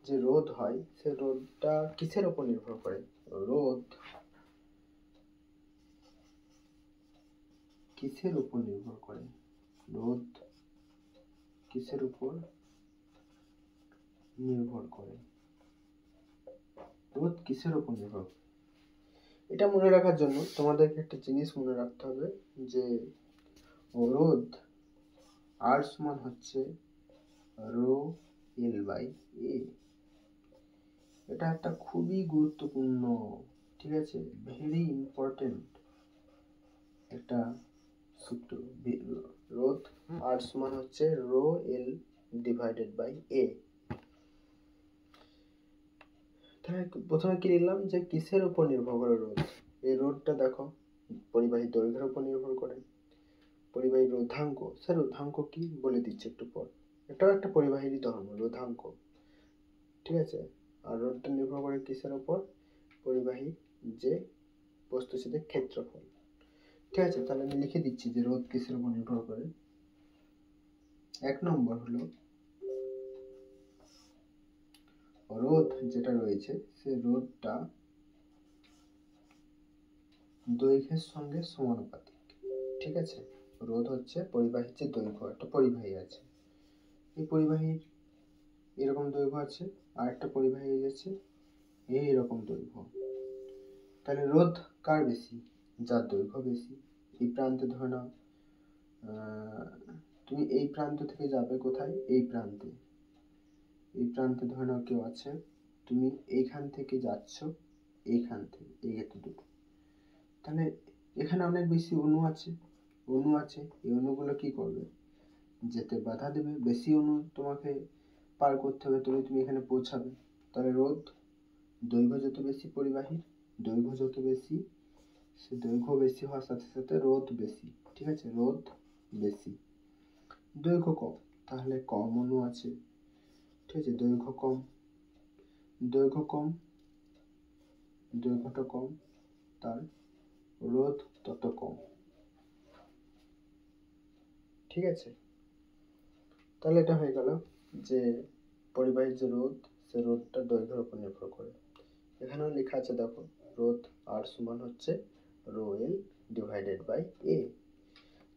যে রোধ হয়, সে রোধটা কিসের উপর নির্ভর করে? রোধ কিসের উপর নির্ভর করে? রোধ কিসের উপর নির্ভর করে? রোধ কিসের উপর নির্ভর করে? এটা মনে রাখার জন্য তোমাদেরকে একটা জিনিস মনে রাখতে হবে, যে রোধ আর সমান হচ্ছে রো এল বাই এ। এটা একটা খুবই গুরুত্বপূর্ণ, ঠিক আছে, ভেরি ইম্পর্টেন্ট একটা সূত্র। রোধ আর সমান হচ্ছে রো এল ডিভাইডেড বাই এ। তাহলে প্রথমে কি লিখলাম, যে কিসের উপর নির্ভর করে রোধ? এই রোধটা দেখো পরিবাহী দৈর্ঘ্যের উপর নির্ভর করে। পরিবাহী রোধাঙ্ক, স্যার রোধাঙ্ক কি বলে দিচ্ছে একটু পর, এটাও একটা পরিবাহীরই ধর্ম, রোধাঙ্ক। ঠিক আছে, আর রোধটা নির্ভর করে কিসের উপর? পরিবাহী যে বস্তুচ্ছেদের ক্ষেত্রফল। ঠিক আছে, তাহলে আমি লিখে দিচ্ছি যে রোধ কিসের উপর নির্ভর করে। 1 নম্বর হলো রোধ যেটা রয়েছে, সে রোধটা দৈর্ঘ্যের সঙ্গে সমানুপাতিক। ঠিক আছে, রোধ হচ্ছে পরিবাহীর যে দৈর্ঘ্য, একটা পরিবাহী আছে, এই পরিবাহীর এরকম দৈর্ঘ্য আছে, আর একটা পরিবাহী আছে এইরকম দৈর্ঘ্য। তাহলে রোধ কার বেশি? যার দৈর্ঘ্য বেশি। এই প্রান্তে ধরে নাও তুমি এই প্রান্ত থেকে যাবে কোথায়? এই প্রান্তে। এই প্রান্তে ধরে নাও কেউ আছে, তুমি এইখান থেকে যাচ্ছ এইখান থেকে, এই এতটুকু। তাহলে এখানে অনেক বেশি অণু আছে, এই অণুগুলো কি করবে? যেতে বাধা দেবে, বেশি অণু তোমাকে পার করতে হবে, তুমি এখানে পৌঁছাবে। তাহলে রোধ, দৈর্ঘ্য যত বেশি পরিবাহীর, দৈর্ঘ্য যত বেশি, সে দৈর্ঘ্য বেশি হওয়ার সাথে সাথে রোধ বেশি। ঠিক আছে, রোধ বেশি। দৈর্ঘ্য কম, তাহলে কম অণু আছে। ঠিক আছে, দৈর্ঘ্য কম, দৈর্ঘ্যটা কম, তার রোধ তত কম। ঠিক আছে, তাহলে এটা হয়ে গেল যে পরিবাহীর যে রোধ, সে রোধটা দৈর্ঘ্যের উপর নির্ভর করে। এখানেও লেখা আছে দেখো, রোধ আর সমান হচ্ছে রো এল ডিভাইডেড বাই এ।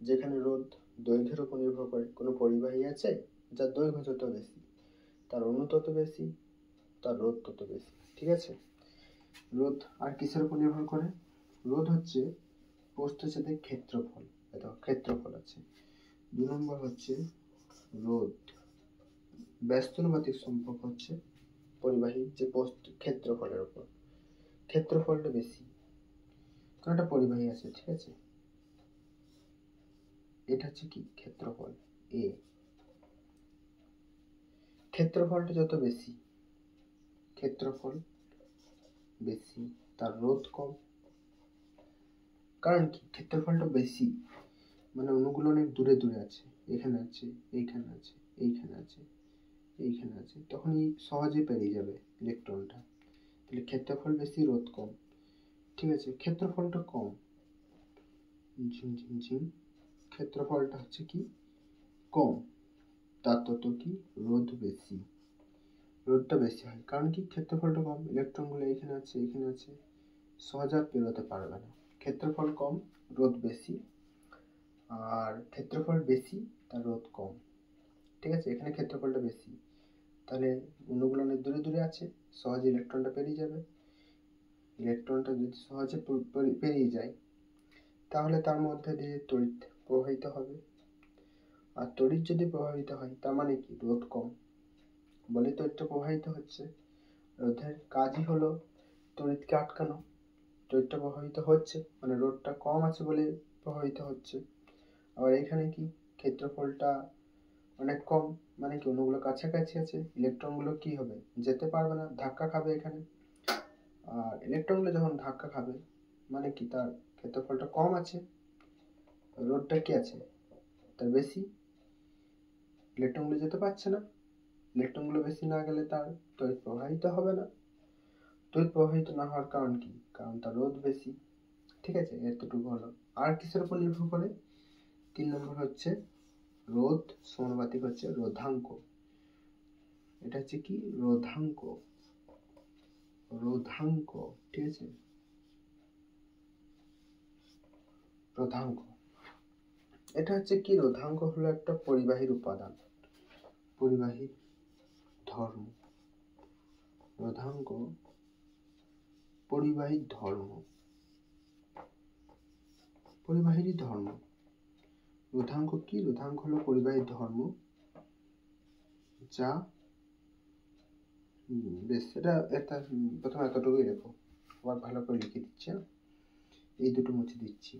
যেখানে রোধ দৈর্ঘ্যের উপর নির্ভর করে, কোনো পরিবাহী আছে যার দৈর্ঘ্য যত বেশি, তার অণু তত বেশি, তার রোধ তত বেশি। ঠিক আছে, রোধ আর কিসের উপর নির্ভর করে? রোধ হচ্ছে প্রস্থচ্ছেদের ক্ষেত্রফল। এটা ক্ষেত্রফল আছে। 2 নম্বর হচ্ছে রোধ ব্যস্তানুপাতিক সম্পর্ক হচ্ছে পরিবাহীর যে ক্ষেত্রফলের উপর। ক্ষেত্রফলটা বেশি, কারণ একটা পরিবাহী আছে। ঠিক আছে, এটা হচ্ছে কি ক্ষেত্রফল এ। ক্ষেত্রফলটা যত বেশি, ক্ষেত্রফল বেশি, তার রোধ কম। কারণ কি? ক্ষেত্রফলটা বেশি মানে অণুগুলো অনেক দূরে দূরে আছে, এখানে আছে, এইখানে আছে, এইখানে আছে, এইখানে আছে, তখন এই সহজে পেরিয়ে যাবে ইলেকট্রনটা। তাহলে ক্ষেত্রফল বেশি, রোধ কম। ঠিক আছে, ক্ষেত্রফলটা কম, ক্ষেত্রফলটা হচ্ছে কি কম, তার তত কি রোধ বেশি, রোধটা বেশি হয়। কারণ কি? ক্ষেত্রফলটা কম, ইলেকট্রনগুলো এখানে আছে, এখানে আছে, সহজে পেরোতে পারবে না। ক্ষেত্রফল কম, রোধ বেশি, আর ক্ষেত্রফল বেশি, তার রোধ কম। ঠিক আছে, এখানে ক্ষেত্রফলটা বেশি, তাহলে অণুগুলো অনেক দূরে দূরে আছে, সহজে ইলেকট্রনটা পেরিয়ে যাবে। ইলেকট্রনটা যদি সহজে পেরিয়ে যায়, তাহলে তার মধ্যে দিয়ে তড়িৎ প্রবাহিত হবে। আর তড়িৎ যদি প্রবাহিত হয়, তার মানে কি? রোধ কম, বলে তড়িৎটা প্রবাহিত হচ্ছে। রোধের কাজই হলো তড়িৎকে আটকানো। তড়িৎটা প্রবাহিত হচ্ছে মানে রোধটা কম আছে বলে প্রবাহিত হচ্ছে। আবার এখানে কি? ক্ষেত্রফলটা অনেক কম, মানে কি অণুগুলো কাছাকাছি আছে, ইলেকট্রনগুলো কি হবে? যেতে পারবে না, ধাক্কা খাবে এখানে। আর ইলেকট্রনগুলো যখন ধাক্কা খাবে, মানে কি তার ক্ষেত্রফলটা কম আছে, রোধটা কি আছে? তার বেশি, ইলেকট্রনগুলো যেতে পারছে না। ইলেকট্রনগুলো বেশি না গেলে তার তড়িৎ প্রবাহিত হবে না। তড়িৎ প্রবাহিত না হওয়ার কারণ কি? কারণ তার রোধ বেশি। ঠিক আছে, এতটুকু হলো। আর কিসের উপর নির্ভর করে? 3 নম্বর হচ্ছে রোধ সমানুপাতিক হচ্ছে রোধাঙ্ক। এটা হচ্ছে কি? রোধাঙ্ক। রোধাঙ্ক, ঠিক আছে, রোধাঙ্ক। এটা হচ্ছে কি? রোধাঙ্ক হলো একটা পরিবাহীর উপাদান, পরিবাহীর ধর্ম। রোধাঙ্ক পরিবাহীর ধর্ম, পরিবাহীর ধর্ম। রোধাঙ্ক কি? রোধাঙ্ক হলো পরিবাহীর ধর্ম, যা বেশ এটা প্রথমে এতটুকুই রেখো, আবার ভালো করে লিখে দিচ্ছি। এই দুটো মুছে দিচ্ছি।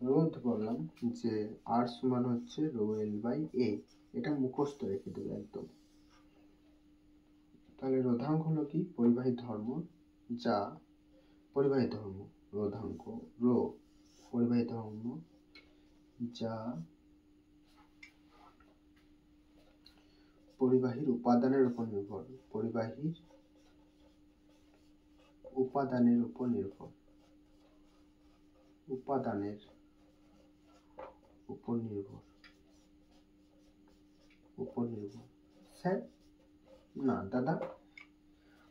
রোধ বললাম যে আর সমান হচ্ছে রো এল বাই এ, এটা মুখস্থ রেখে দেবে একদম। তাহলে রোধাঙ্ক হলো কি? পরিবাহী ধর্ম, যা পরিবাহী ধর্ম, রোধাঙ্ক রো পরিবাহী ধর্ম যা পরিবাহীর উপাদানের উপর নির্ভর, পরিবাহীর উপাদানের উপর নির্ভর, উপাদানের উপর নির্ভর, উপর নির্ভর। স্যার না দাদা,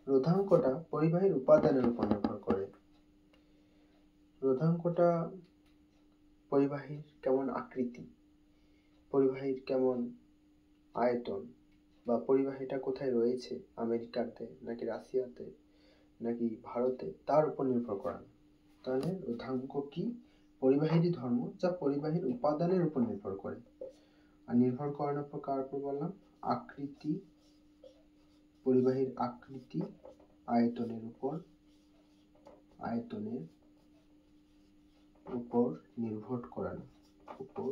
রোধাঙ্কটা পরিবাহীর উপাদানের উপর নির্ভর করে। রোধাঙ্কটা পরিবাহীর কেমন আকৃতি, পরিবাহীর কেমন আয়তন, বা পরিবাহীটা কোথায় রয়েছে, আমেরিকাতে নাকি রাশিয়াতে নাকি ভারতে, তার উপর নির্ভর করে। তাহলে রোধাঙ্ক কি? পরিবাহীরই ধর্ম, যা পরিবাহীর উপাদানের উপর নির্ভর করে। আর নির্ভর করার উপর কার উপর বললাম? আকৃতি, পরিবাহীর আকৃতি, আয়তনের উপর, আয়তনের উপর নির্ভর করে না, উপর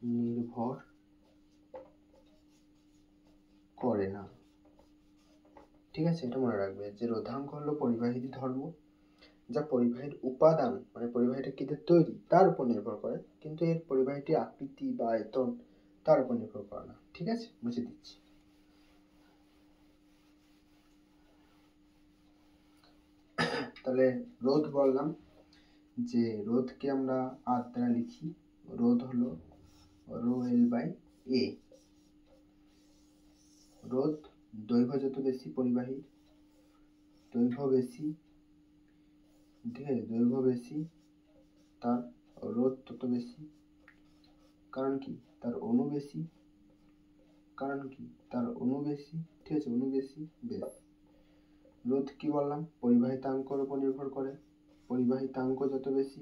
নির্ভর করে না। ঠিক আছে, এটা মনে রাখবে যে রোধাঙ্ক হলো পরিবাহীর ধর্ম, যা পরিবাহীর উপাদান মানে পরিবাহীটা কি দিয়ে তৈরি তার উপর নির্ভর করে, কিন্তু এর পরিবাহীটির আকৃতি বা আয়তন তার উপর নির্ভর করে না। ঠিক আছে, মুছে দিচ্ছি। তাহলে রোধ বললাম যে রোধকে আমরা আর দ্বারা লিখি, রোধ হলো রো এল বাই এ। রোধ দৈর্ঘ্য যত বেশি পরিবাহীর, দৈর্ঘ্য বেশি, ঠিক আছে, দৈর্ঘ্য বেশি তার রোধ তত বেশি। কারণ কি? তার অণু বেশি। কারণ কি? তার অণু বেশি। ঠিক আছে, অণু বেশি, বেশ। রোধ কি বললাম? পরিবাহিতাঙ্কের উপর নির্ভর করে। পরিবাহিতাঙ্ক যত বেশি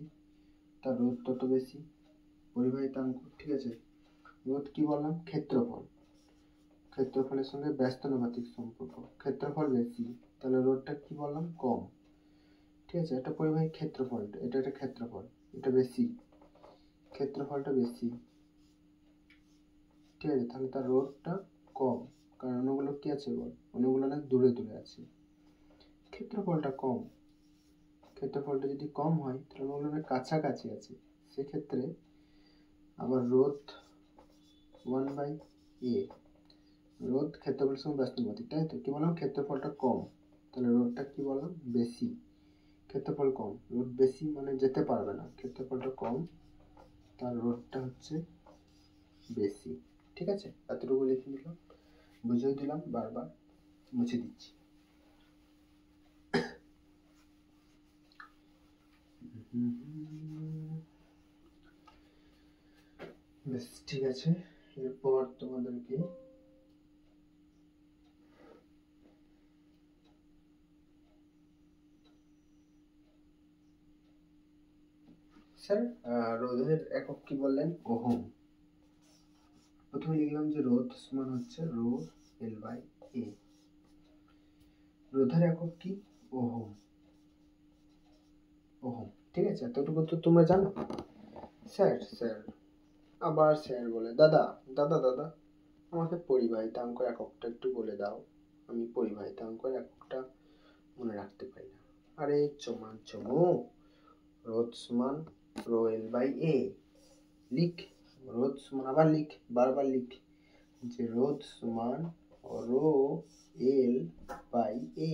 তার রোধ তত বেশি, পরিবাহিতাঙ্ক। ঠিক আছে, রোধ কি বললাম? ক্ষেত্রফল, ক্ষেত্রফলের সঙ্গে ব্যস্তানুপাতিক সম্পর্ক। ক্ষেত্রফল বেশি তাহলে রোধটা কি বললাম? কম। ঠিক আছে, এটা পরিবাহী ক্ষেত্রফল, এটা একটা ক্ষেত্রফল, এটা বেশি, ক্ষেত্রফলটা বেশি। ঠিক আছে, তাহলে তার রোধটা কম, কারণ অণুগুলো কি আছে বল? অণুগুলো অনেক দূরে দূরে আছে, ক্ষেত্রফলটা কম। ক্ষেত্রফলটা যদি কম হয় তাহলে অণুগুলো অনেক কাছাকাছি আছে, সেক্ষেত্রে আবার রোধ 1/a। রোধ ক্ষেত্রফলের সঙ্গে ব্যস্তানুপাতিক, তাই তো? কি বললাম? ক্ষেত্রফলটা কম, তাহলে রোধটা কি বললাম? বেশি। ক্ষেত্রফল কম, রোধ বেশি মানে যেতে পারবে না, ক্ষেত্রফলটা কম তার রোধটা হচ্ছে বেশি। ঠিক আছে, এতটুকু লিখে নিলাম, বুঝিয়ে দিলাম, বারবার মুছে দিচ্ছি। বেশ, ঠিক আছে। এরপর তোমাদেরকে স্যার রোধের একক কি বললেন? ওহম। প্রথমে লিখলাম যে রোধ সমান হচ্ছে রো এল বাই এ। রোধের একক কি? ওহম। ওহম, ঠিক আছে, এতটুকু তো তোমরা জানো। স্যার স্যার আবার স্যার বলে, দাদা দাদা দাদা আমাকে পরিবাহিতাঙ্ক এককটা একটু বলে দাও, আমি পরিবাহিতাঙ্ক এককটা মনে রাখতে পারি না। আরে চমু, রোধ সমান রো এল বাই এ। লিখ রোধ সমান, আবার লিখ, বারবার লিখ যে রোধ সমান রো এল বাই এ।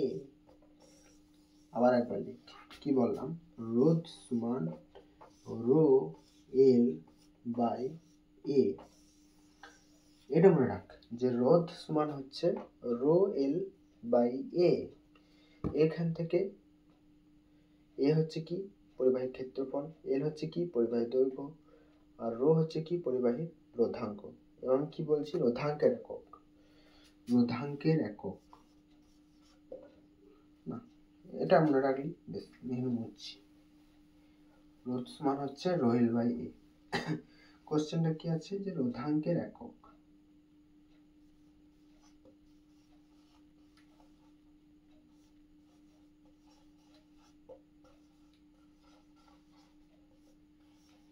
আবার একবার লিখ, কি বললাম, রোধ সমান রো এল বাই এ। এটা মনে রাখ যে রোধ সমান হচ্ছে রো এল বাই এ। এখান থেকে এ হচ্ছে কি পরিবাহীর ক্ষেত্রফল, এল হচ্ছে কি পরিবাহীর দৈর্ঘ্য, আর রো হচ্ছে কি পরিবাহীর রোধাঙ্ক। এবং কি বলছি, রোধাঙ্কের একক, রোধাঙ্কের একক না, এটা মনে রাখলি বেশ। মেনু মুছছি, রোধ সমান হচ্ছে রো এল বাই এ। কোশ্চেনটা কি আছে যে রোধাঙ্কের একক।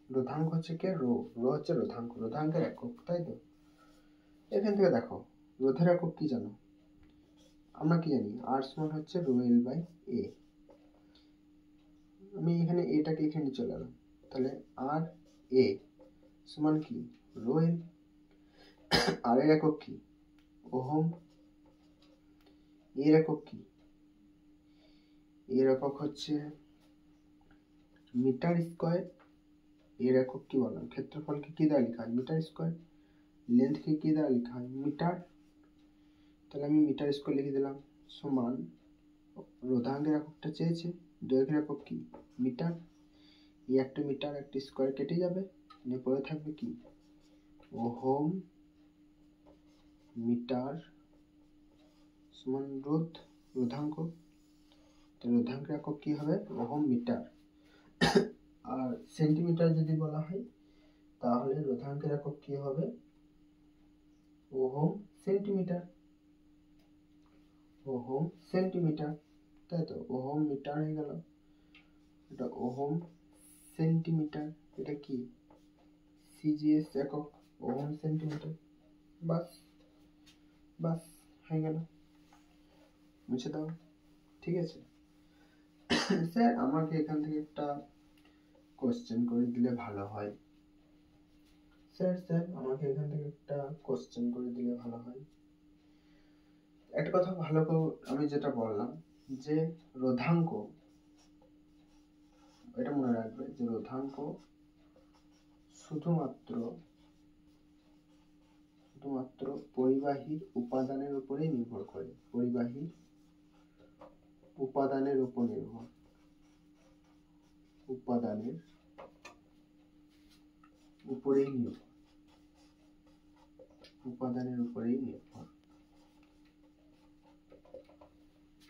রোধাঙ্ক হচ্ছে কে, রো, রো হচ্ছে রোধাঙ্ক, রোধাঙ্কের একক, তাই তো। এখান থেকে দেখো রোধের একক কি জানো, আমরা কি জানি, আর সমান হচ্ছে রো এল বাই এ। আমি এখানে এটাকে এখানে চলে এলাম, তাহলে আর এ সমান কি রো এল। আর এর একক কি ওহম, এর একক কি, এর একক হচ্ছে মিটার স্কোয়ার। এর একক কি বললাম, ক্ষেত্রফলকে কি দ্বারা লেখা হয় মিটার স্কোয়ার, লেন্থকে কি দ্বারা লেখা হয় মিটার। তাহলে আমি মিটার স্কোয়ার লিখে দিলাম সমান, রোধাঙ্কের এককটা চেয়েছে, দৈর্ঘ্যের একক কি মিটার, এই একটা মিটার একটা স্কোয়ার কেটে যাবে, পরে থাকবে কি ওহম মিটার সমান রোধ, রোধাঙ্ক। তো রোধাঙ্কের একক কি হবে ওহম মিটার। আর সেন্টিমিটার যদি বলা হয় তাহলে রোধাঙ্কের একক কি হবে ওহম সেন্টিমিটার, ওহম সেন্টিমিটার, তাই তো। ওহম মিটার হয়ে গেল, এটা ওহম সেন্টিমিটার, এটা কি সিজিএস একক ওহম সেন্টিমিটার। বাস বাস হয়ে গেল, মুছে দাও, ঠিক আছে। স্যার আমাকে এখান থেকে একটা কোশ্চেন করে দিলে ভালো হয়, স্যার স্যার আমাকে এখান থেকে একটা কোশ্চেন করে দিলে ভালো হয়। একটা কথা ভালো করে আমি যেটা বললাম যে রোধাঙ্ক, এটা মনে রাখবে যে রোধাঙ্ক শুধুমাত্র পরিবাহীর উপাদানের উপরেই নির্ভর করে, পরিবাহীর উপাদানের উপর নির্ভর, উপাদানের উপরেই নির্ভর, উপাদানের উপরেই নির্ভর।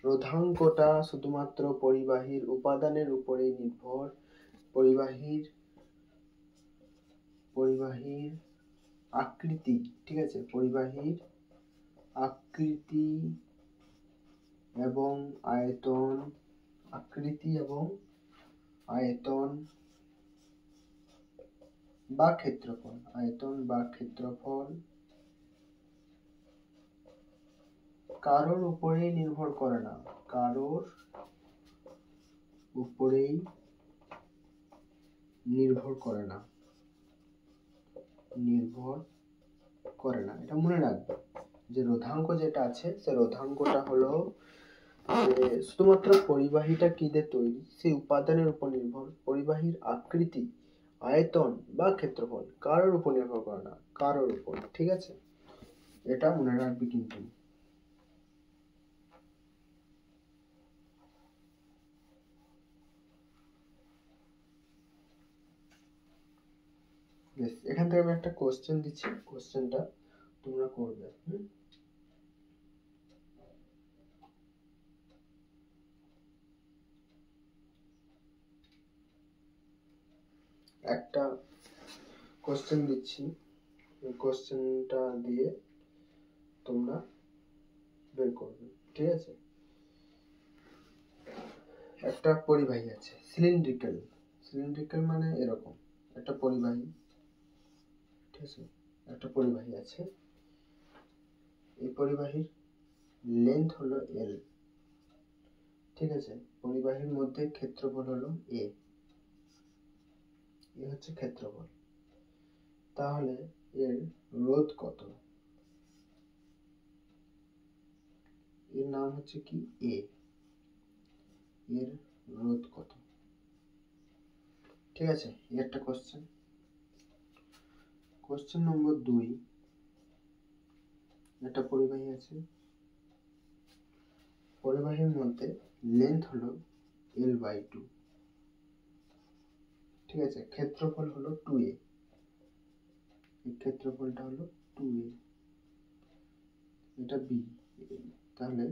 রোধাঙ্কটা শুধুমাত্র পরিবাহীর উপাদানের উপরেই নির্ভর, পরিবাহীর আকৃতি, ঠিক আছে, পরিবাহীর আকৃতি এবং আয়তন, আকৃতি এবং আয়তন বা ক্ষেত্রফল, আয়তন বা ক্ষেত্রফল কারোর উপরেই নির্ভর করে না, কারোর উপরেই নির্ভর করে না, নির্ভর করে না। এটা মনে রাখবে যে রোধাঙ্ক যেটা আছে সে রোধাঙ্কটা হলো শুধুমাত্র পরিবাহীটা কি দিয়ে তৈরি সেই উপাদানের উপর নির্ভর, পরিবাহীর আকৃতি, আয়তন বা ক্ষেত্রফল কারোর উপর নির্ভর করে না, কারোর উপর, ঠিক আছে। এটা মনে রাখবে কিন্তু। এখান থেকে আমি একটা কোশ্চেন দিচ্ছি, কোশ্চেনটা তোমরা করবে। একটা কোশ্চেন দিচ্ছি, কোশ্চেনটা দিয়ে তোমরা বের করবে, ঠিক আছে। একটা পরিবাহী আছে সিলিন্ড্রিক্যাল, সিলিন্ড্রিক্যাল মানে এরকম একটা পরিবাহী, ঠিক আছে, একটা পরিবাহী আছে, এই পরিবাহীর লেন্থ হলো এল, ঠিক আছে, পরিবাহীর মধ্যে ক্ষেত্রফল হলো এ, এ হচ্ছে ক্ষেত্রফল। তাহলে এর রোধ কত? এর নাম হচ্ছে কি এ। এর রোধ কত? ঠিক আছে, একটা কোশ্চেন। কোশ্চেন নম্বর 2, একটা পরিবাহী আছে, পরিবাহীর মধ্যে লেন্থ হলো L/2, ঠিক আছে, ক্ষেত্রফল হলো 2a, এই ক্ষেত্রফলটা হলো 2a, এটা b, তাহলে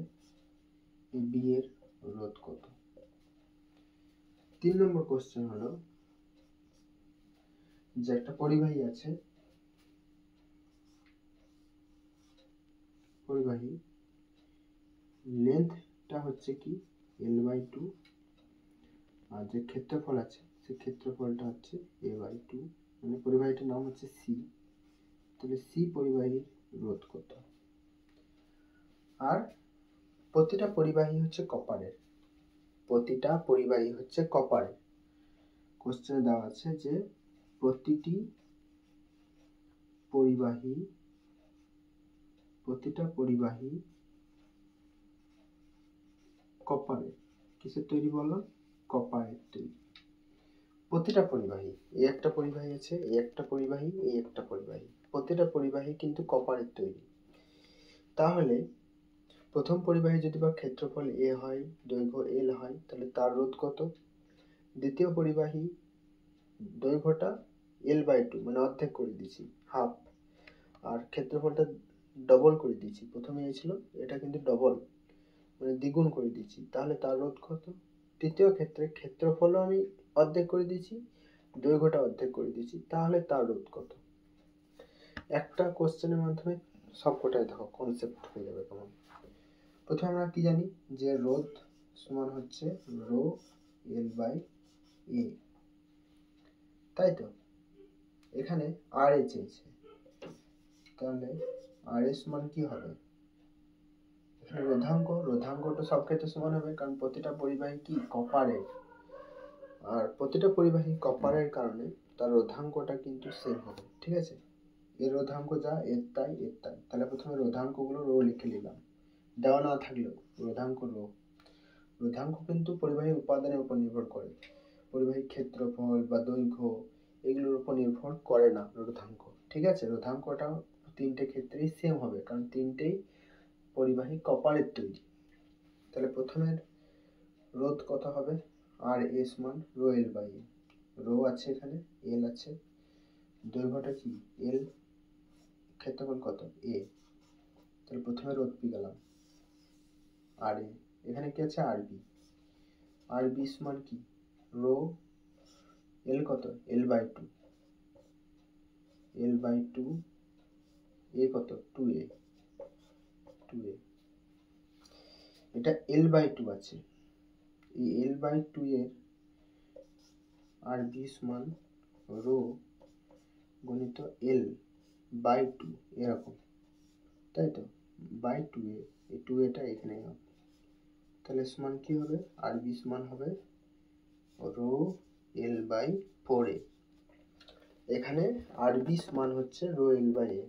এই b এর রোধ কত? 3 নম্বর কোশ্চেন হলো যে একটা পরিবাহী আছে, পরিবাহী লেন্থটা হচ্ছে কি L/2, আর যে ক্ষেত্রফল আছে সেই ক্ষেত্রফলটা হচ্ছে a/2, মানে পরিবাহীটার নাম হচ্ছে c। তাহলে c পরিবাহীর রোধ কত? আর প্রতিটা পরিবাহী হচ্ছে কপারের, প্রতিটা পরিবাহী হচ্ছে কপারের। কোশ্চেনে দেওয়া আছে যে প্রতিটা পরিবাহী কপারের, কিসের তৈরি বললাম? কপারের তৈরি। প্রতিটা পরিবাহী, এই একটা পরিবাহী আছে, এই একটা পরিবাহী, এই একটা পরিবাহী, প্রতিটা পরিবাহী কিন্তু কপারের তৈরি। তাহলে প্রথম পরিবাহী যদি বা ক্ষেত্রফল a হয়, দৈর্ঘ্য l হয়, তাহলে তার রোধ কত? দ্বিতীয় পরিবাহী দৈর্ঘ্যটা L/2, মানে অর্ধেক করে দিয়েছি, হাফ, আর ক্ষেত্রফলটা ডবল করে দিয়েছি, প্রথমে এই ছিল, এটা কিন্তু ডবল, মানে দ্বিগুণ করে দিয়েছি, তাহলে তার রোধ কত? তৃতীয় ক্ষেত্রে ক্ষেত্রফলও আমি অর্ধেক করে দিয়েছি, দৈর্ঘ্যটা অর্ধেক করে দিয়েছি, তাহলে তার রোধ কত? একটা কোশ্চেনের মাধ্যমে সবকটাই দেখো কনসেপ্ট হয়ে যাবে তোমার। প্রথমে আমরা কি জানি যে রোধ সমান হচ্ছে রো L/A, তাই তো? এখানে আর এ চেয়েছে, তাহলে আর এ সমান কি হবে? এখানে রোধাঙ্কটা সব ক্ষেত্রে সমান হবে, কারণ প্রতিটা পরিবাহী কি কপারের, আর প্রতিটা পরিবাহী কপারের কারণে তার রোধাঙ্কটা কিন্তু সেম হবে, ঠিক আছে? এর রোধাঙ্ক যা, এর তাই, এর তাই। তাহলে প্রথমে রোধাঙ্কগুলো রো লিখে নিলাম, দেওয়া না থাকলেও রোধাঙ্ক রো। রোধাঙ্ক কিন্তু পরিবাহী উপাদানের উপর নির্ভর করে, পরিবাহী ক্ষেত্রফল বা দৈর্ঘ্য এগুলোর উপর নির্ভর করে না রোধাঙ্ক, ঠিক আছে? রোধাঙ্কটা তিনটে ক্ষেত্রেই সেম হবে, কারণ তিনটেই পরিবাহী কপারের তৈরি। তাহলে প্রথমের রোধ কত হবে? আর এ সমান রো L/A, রো আছে এখানে, এল আছে, দৈর্ঘ্যটা কি এল, ক্ষেত্রফল কত এ, তাহলে প্রথমে রোধ পেয়ে গেলাম আর এ, এখানে কি আছে আর বি, আর বি সমান কি রো এল কত L/2, L/2, এ কত 2a, এটা L/2 আছে, এই L/2 এর আর বি সমান রো গুণিত L/2, এরকম, তাই তো? বাই 2a, এই 2a এখানে হবে, তাহলে সমান কি হবে? আর বি সমান হবে রো L/4a। এখানে আর বি সমান হচ্ছে রো L/A,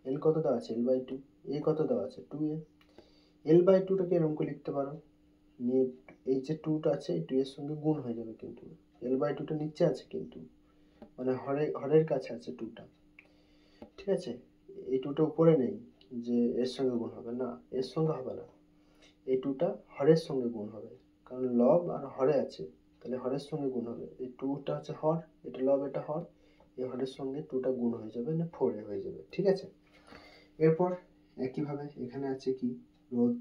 এল কত দেওয়া আছে L/2, এ কত দেওয়া আছে 2a। L/2টাকে এরকম করে লিখতে পারো, নিয়ে এই যে 2টা আছে এই 2 এর সঙ্গে গুণ হয়ে যাবে, কিন্তু L/2টা নিচে আছে, কিন্তু মানে হরের কাছে আছে 2টা, ঠিক আছে? এই 2টা উপরে নেই যে এর সঙ্গে গুণ হবে, না এর সঙ্গে হবে না, এই 2টা হরের সঙ্গে গুণ হবে, কারণ লব আর হরে আছে, তাহলে হরের সঙ্গে গুণ হবে, এই 2টা হচ্ছে হর, এটা লব এটা হর, এই হরের সঙ্গে 2টা গুণ হয়ে যাবে, না 4a হয়ে যাবে, ঠিক আছে? এরপর একইভাবে এখানে আছে কি রোধ,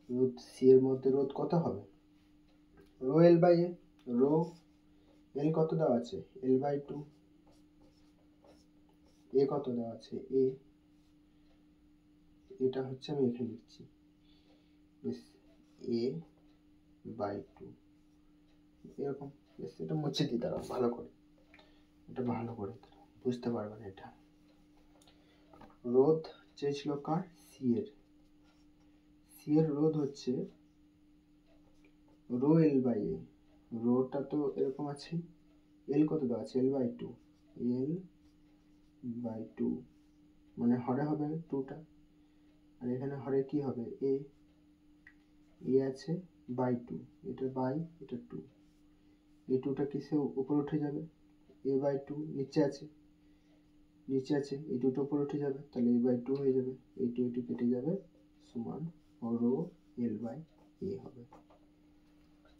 রোধ সি এর মধ্যে রোধ কত হবে? রো L/A, রো এল কত দেওয়া আছে L/2, এ কত দেওয়া আছে এ, এটা হচ্ছে আমি এখানে লিখছি A/2, এরকম। এটা মুছে দিই, দাঁড়াও ভালো করে, এটা ভালো করে বুঝতে পারবে না। এটা রোধ চেয়েছিল কার? সি এর, সি এর রোধ হচ্ছে রো L/A, রোটা তো এরকম আছে, এল কত দেওয়া আছে, L/2, L/2 মানে হরে হবে 2টা, আর এখানে হরে কি হবে, এ আছে বাই 2, এটা বাই এটা 2, এই 2টা কিসে উপরে উঠে যাবে, A/2 নিচে আছে এই 2টা উপরে উঠে যাবে, তাহলে A/2 হয়ে যাবে, এই 2 কেটে যাবে, সমান রো L/A হবে।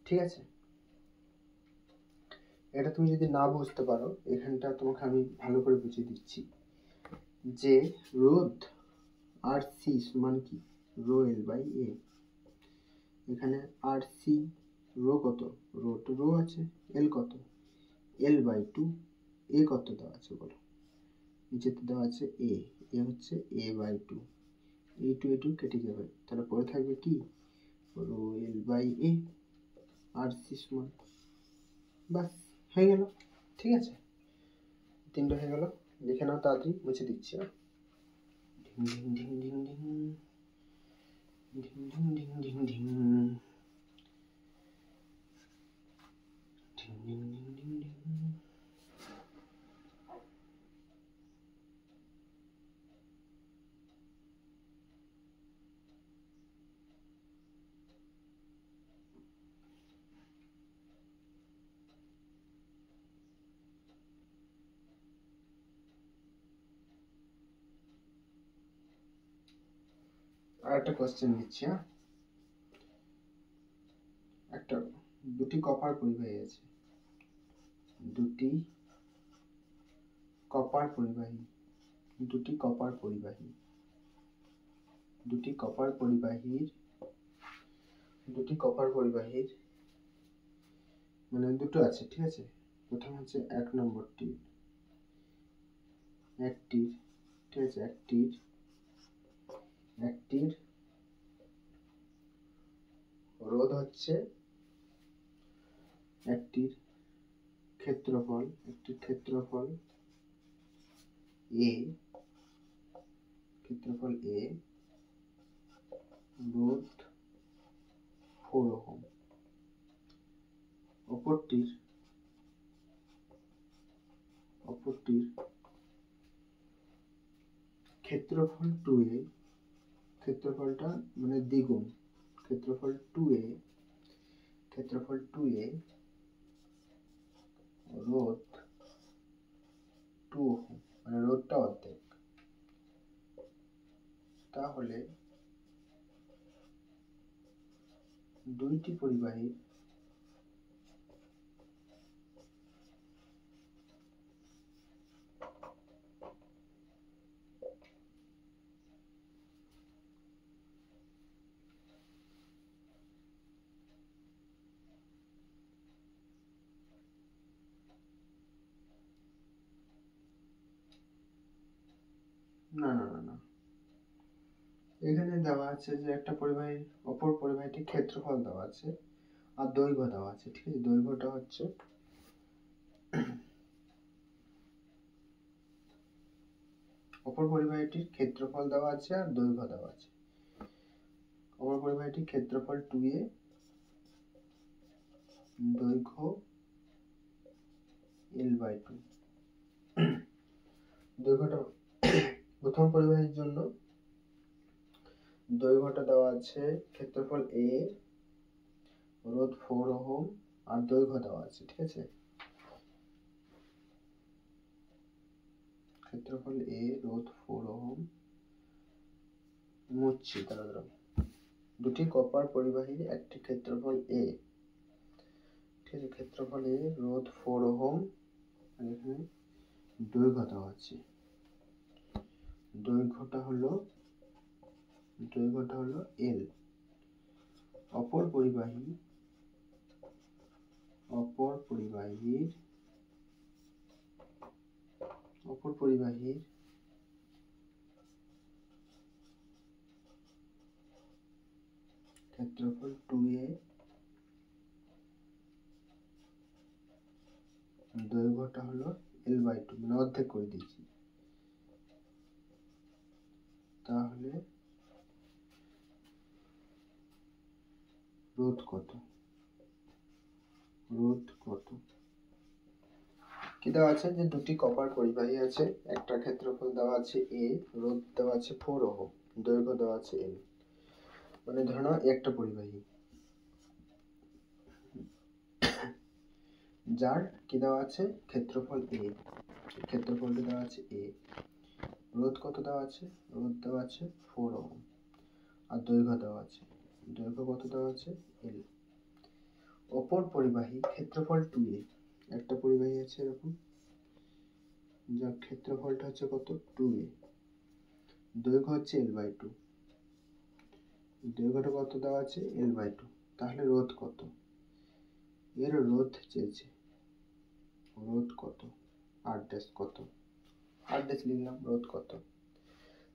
ঠিক আছে, এটা তুমি যদি না বুঝতে পারো, এখানটা তোমাকে আমি ভালো করে বুঝিয়ে দিচ্ছি যে রোধ আর সি সমান কি, রো L/A। এখানে আর সি রো কত, রো আছে, এল কত, L/2, এ কত দেওয়া আছে বলো, নিচেতে দেওয়া আছে এ হচ্ছে A/2, এই 2 কেটে যাবে, তাহলে পরে থাকবে কি, রো L/A আর সি সমান, বাস হয়ে গেল। ঠিক আছে, 3টা হয়ে গেল, লিখে নাও তাড়াতাড়ি, মুছে দিচ্ছি। ঢিং ঢিং ঢিং ঢিং ঢিং ঢিং ঢিং ঢিং ঢিং ঢিং ঢিং ঢিং ঢিং ঢিং ঢিং। আর একটা কোশ্চেন দিচ্ছি, হ্যাঁ, একটা দুটি কপার পরিবাহী আছে, দুটি কপার পরিবাহী মানে দুটো আছে, ঠিক আছে। প্রথম হচ্ছে 1 নম্বরটি, একটির, ঠিক আছে, একটির রোধ হচ্ছে, একটির ক্ষেত্রফল A, রোধ 4 ওহম। অপরটির ক্ষেত্রফল 2A, ক্ষেত্রফলটা মানে দ্বিগুণ, ক্ষেত্রফল 2A, রোধ 2 ওহম, মানে রোধটা অর্ধেক, তাহলে দুইটি পরিবাহীর না, এখানে দেওয়া আছে যে একটা পরিবাহীর অপর পরিবাহীটির ক্ষেত্রফল দেওয়া আছে আর দৈর্ঘ্য দেওয়া আছে, ঠিক আছে। দৈর্ঘ্যটা হচ্ছে অপর পরিবাহীটির ক্ষেত্রফল দেওয়া আছে আর দৈর্ঘ্য দেওয়া আছে। অপর পরিবাহীটির ক্ষেত্রফল 2A, দৈর্ঘ্য L/2। দৈর্ঘ্যটা প্রথম পরিবাহীর জন্য দৈর্ঘ্যটা দেওয়া আছে, ক্ষেত্রফল A, রোধ 4 ওহম আর দৈর্ঘ্য দেওয়া আছে, ঠিক আছে। ক্ষেত্রফল A, রোধ 4 ওহম, মুছছি দাঁড়াও। দুটি কপার পরিবাহীর একটি ক্ষেত্রফল A, ঠিক আছে, ক্ষেত্রফল A, রোধ 4 ওহম, আর এখানে দৈর্ঘ্য দেওয়া আছে, দৈর্ঘ্যটা হলো L। অপর পরিবাহীর ক্ষেত্রফল 2A, দৈর্ঘ্যটা হলো L/2, মানে অর্ধেক করে দিয়েছি, তাহলে রোধ কত, কি দেওয়া আছে যে দুটি কপার পরিবাহী আছে, একটা ক্ষেত্রফল দেওয়া আছে a, রোধ দেওয়া আছে 4 ওহম, দৈর্ঘ্য দেওয়া আছে l। মানে ধরে নাও একটা পরিবাহী যার কি দেওয়া আছে ক্ষেত্রফল a, ক্ষেত্রফলটা দেওয়া আছে a, রোধ কত দেওয়া আছে, রোধ দেওয়া আছে 4 ওহম, আর দৈর্ঘ্য দেওয়া আছে, দৈর্ঘ্য কত দেওয়া আছে l। অপর পরিবাহী ক্ষেত্রফল 2a, একটা পরিবাহী আছে এরকম যার ক্ষেত্রফলটা হচ্ছে কত 2a, দৈর্ঘ্য হচ্ছে l/2, দৈর্ঘ্যটা কত দেওয়া আছে l/2। তাহলে রোধ কত, এর রোধ চেয়েছে, রোধ কত r ড্যাশ কত, r ড্যাশ লিখলাম, রোধ কত।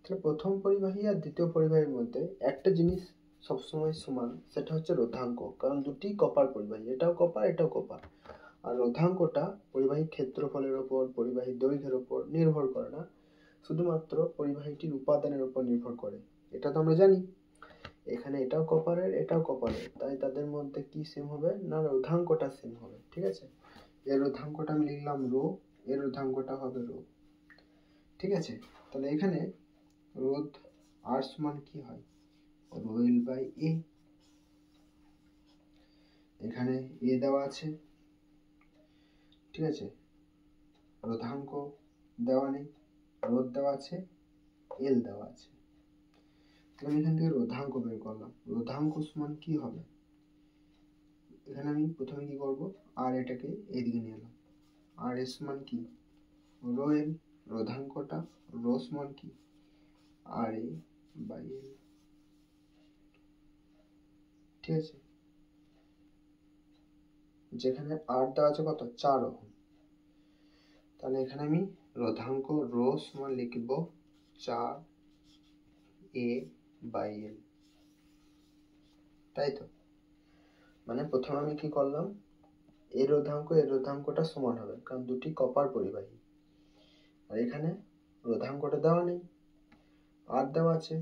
তাহলে প্রথম পরিবাহী আর দ্বিতীয় পরিবাহীর মধ্যে একটা জিনিস সবসময় সমান, সেটা হচ্ছে রোধাঙ্ক, কারণ দুটি কপার পরিবাহী, এটাও কপার এটাও কপার। আর রোধাঙ্কটা পরিবাহীর ক্ষেত্রফলের উপর, পরিবাহীর দৈর্ঘ্যের উপর নির্ভর করে না, শুধুমাত্র পরিবাহীটির উপাদানের উপর নির্ভর করে। এটা তো আমরা জানি। এখানে এটাও কপারের এটাও কপারের, তাই তাদের মধ্যে কি সেম হবে না, রোধাঙ্কটা সেম হবে। ঠিক আছে, এর রোধাঙ্কটা আমি লিখলাম রো, এর রোধাঙ্কটা হবে রো। ঠিক আছে, তাহলে এখানে রোধ আর সমান কি হয়, রো এল বাই এ। এখানে এ দেওয়া আছে, ঠিক আছে, রোধাঙ্ক দেওয়া নেই, রোধ দেওয়া আছে, এল দেওয়া আছে। তাহলে আমি এখান থেকে রোধাঙ্ক বের করলাম, রোধাঙ্ক সমান কি হবে, এখানে আমি প্রথমে কি করব, আর এটাকে এদিকে নিয়ে এলাম, আর এর সমান কি রো এল, রোধাঙ্কটা রো সমান কি আর এ বাই এল। ঠিক আছে, যেখানে আর দেওয়া আছে কত 4 ওহম, তাহলে এখানে আমি রোধাঙ্ক রো সমান লিখব 4 এ বাই এল, তাই তো। মানে প্রথমে আমি কি করলাম, এর রোধাঙ্কটা সমান হবে, কারণ দুটি কপার পরিবাহী। আর এখানে রোধাঙ্কটা দেওয়া নেই, আর দেওয়া আছে,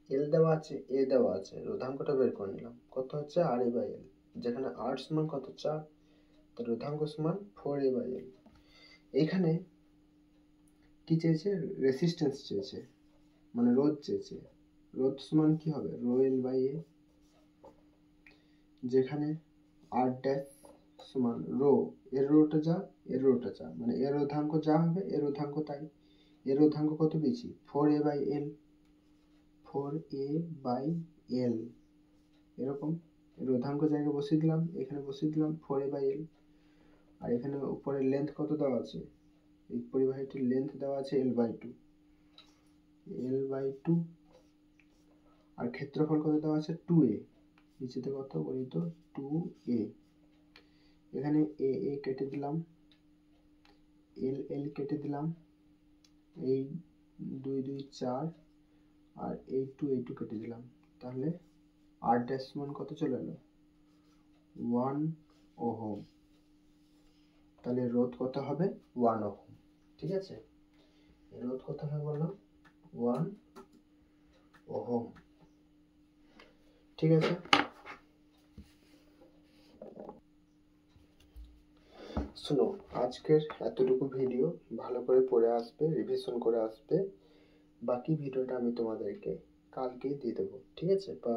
এল দেওয়া আছে, এ দেওয়া আছে, রোধাঙ্কটা বের করে নিলাম, কত হচ্ছে আর এ বাই এল। যেখানে আর সমান কত 4, তো রোধাঙ্ক সমান 4 এ বাই এল। এইখানে কি চেয়েছে, রেসিস্ট্যান্স চেয়েছে, মানে রোধ চেয়েছে। রোধ সমান কি হবে রো এল বাই এ, যেখানে আর ড্যাশ সমান রো, এর রোটা যা এর রোটা যা, মানে এর রোধাঙ্ক যা হবে এর রোধাঙ্ক তাই। এর রোধাঙ্ক কত পেয়েছি 4 এ বাই এল, 4 এ বাই এল, এরকম রোধাঙ্ক জায়গায় বসিয়ে দিলাম, এখানে বসিয়ে দিলাম 4 এ বাই এল। আর এখানে উপরে লেন্থ কত দেওয়া আছে, এই পরিবাহীটির লেন্থ দেওয়া আছে l/2, l/2। আর ক্ষেত্রফল কত দেওয়া আছে 2a, নিচেতে কত বলি তো 2a। এখানে এ এ কেটে দিলাম, এল এল কেটে দিলাম, এই 2 2 4, আর এই 2 কেটে দিলাম। তাহলে আর ড্যাশ সমান কত চলে এলো 1 ওহম। তাহলে রোধ কত হবে 1 ওহম। ঠিক আছে, রোধ কত হবে বললাম 1 ওহম। ঠিক আছে, শুনো, আজকের এতটুকু ভিডিও ভালো করে পড়ে আসবে, রিভিশন করে আসবে। বাকি ভিডিওটা আমি তোমাদেরকে কালকে দিয়ে দেবো, ঠিক আছে, বা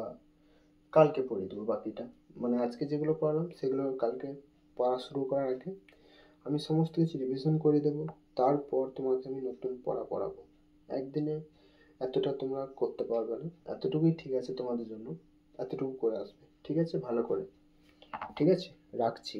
কালকে পড়িয়ে দেবো বাকিটা। মানে আজকে যেগুলো পড়ালাম সেগুলো কালকে পড়া শুরু করার আগে আমি সমস্ত কিছু রিভিশন করে দেবো, তারপর তোমাকে আমি নতুন পড়া পড়াবো। একদিনে এতটা তোমরা করতে পারবে না, এতটুকুই ঠিক আছে তোমাদের জন্য, এতটুকু করে আসবে। ঠিক আছে, ভালো করে। ঠিক আছে, রাখছি।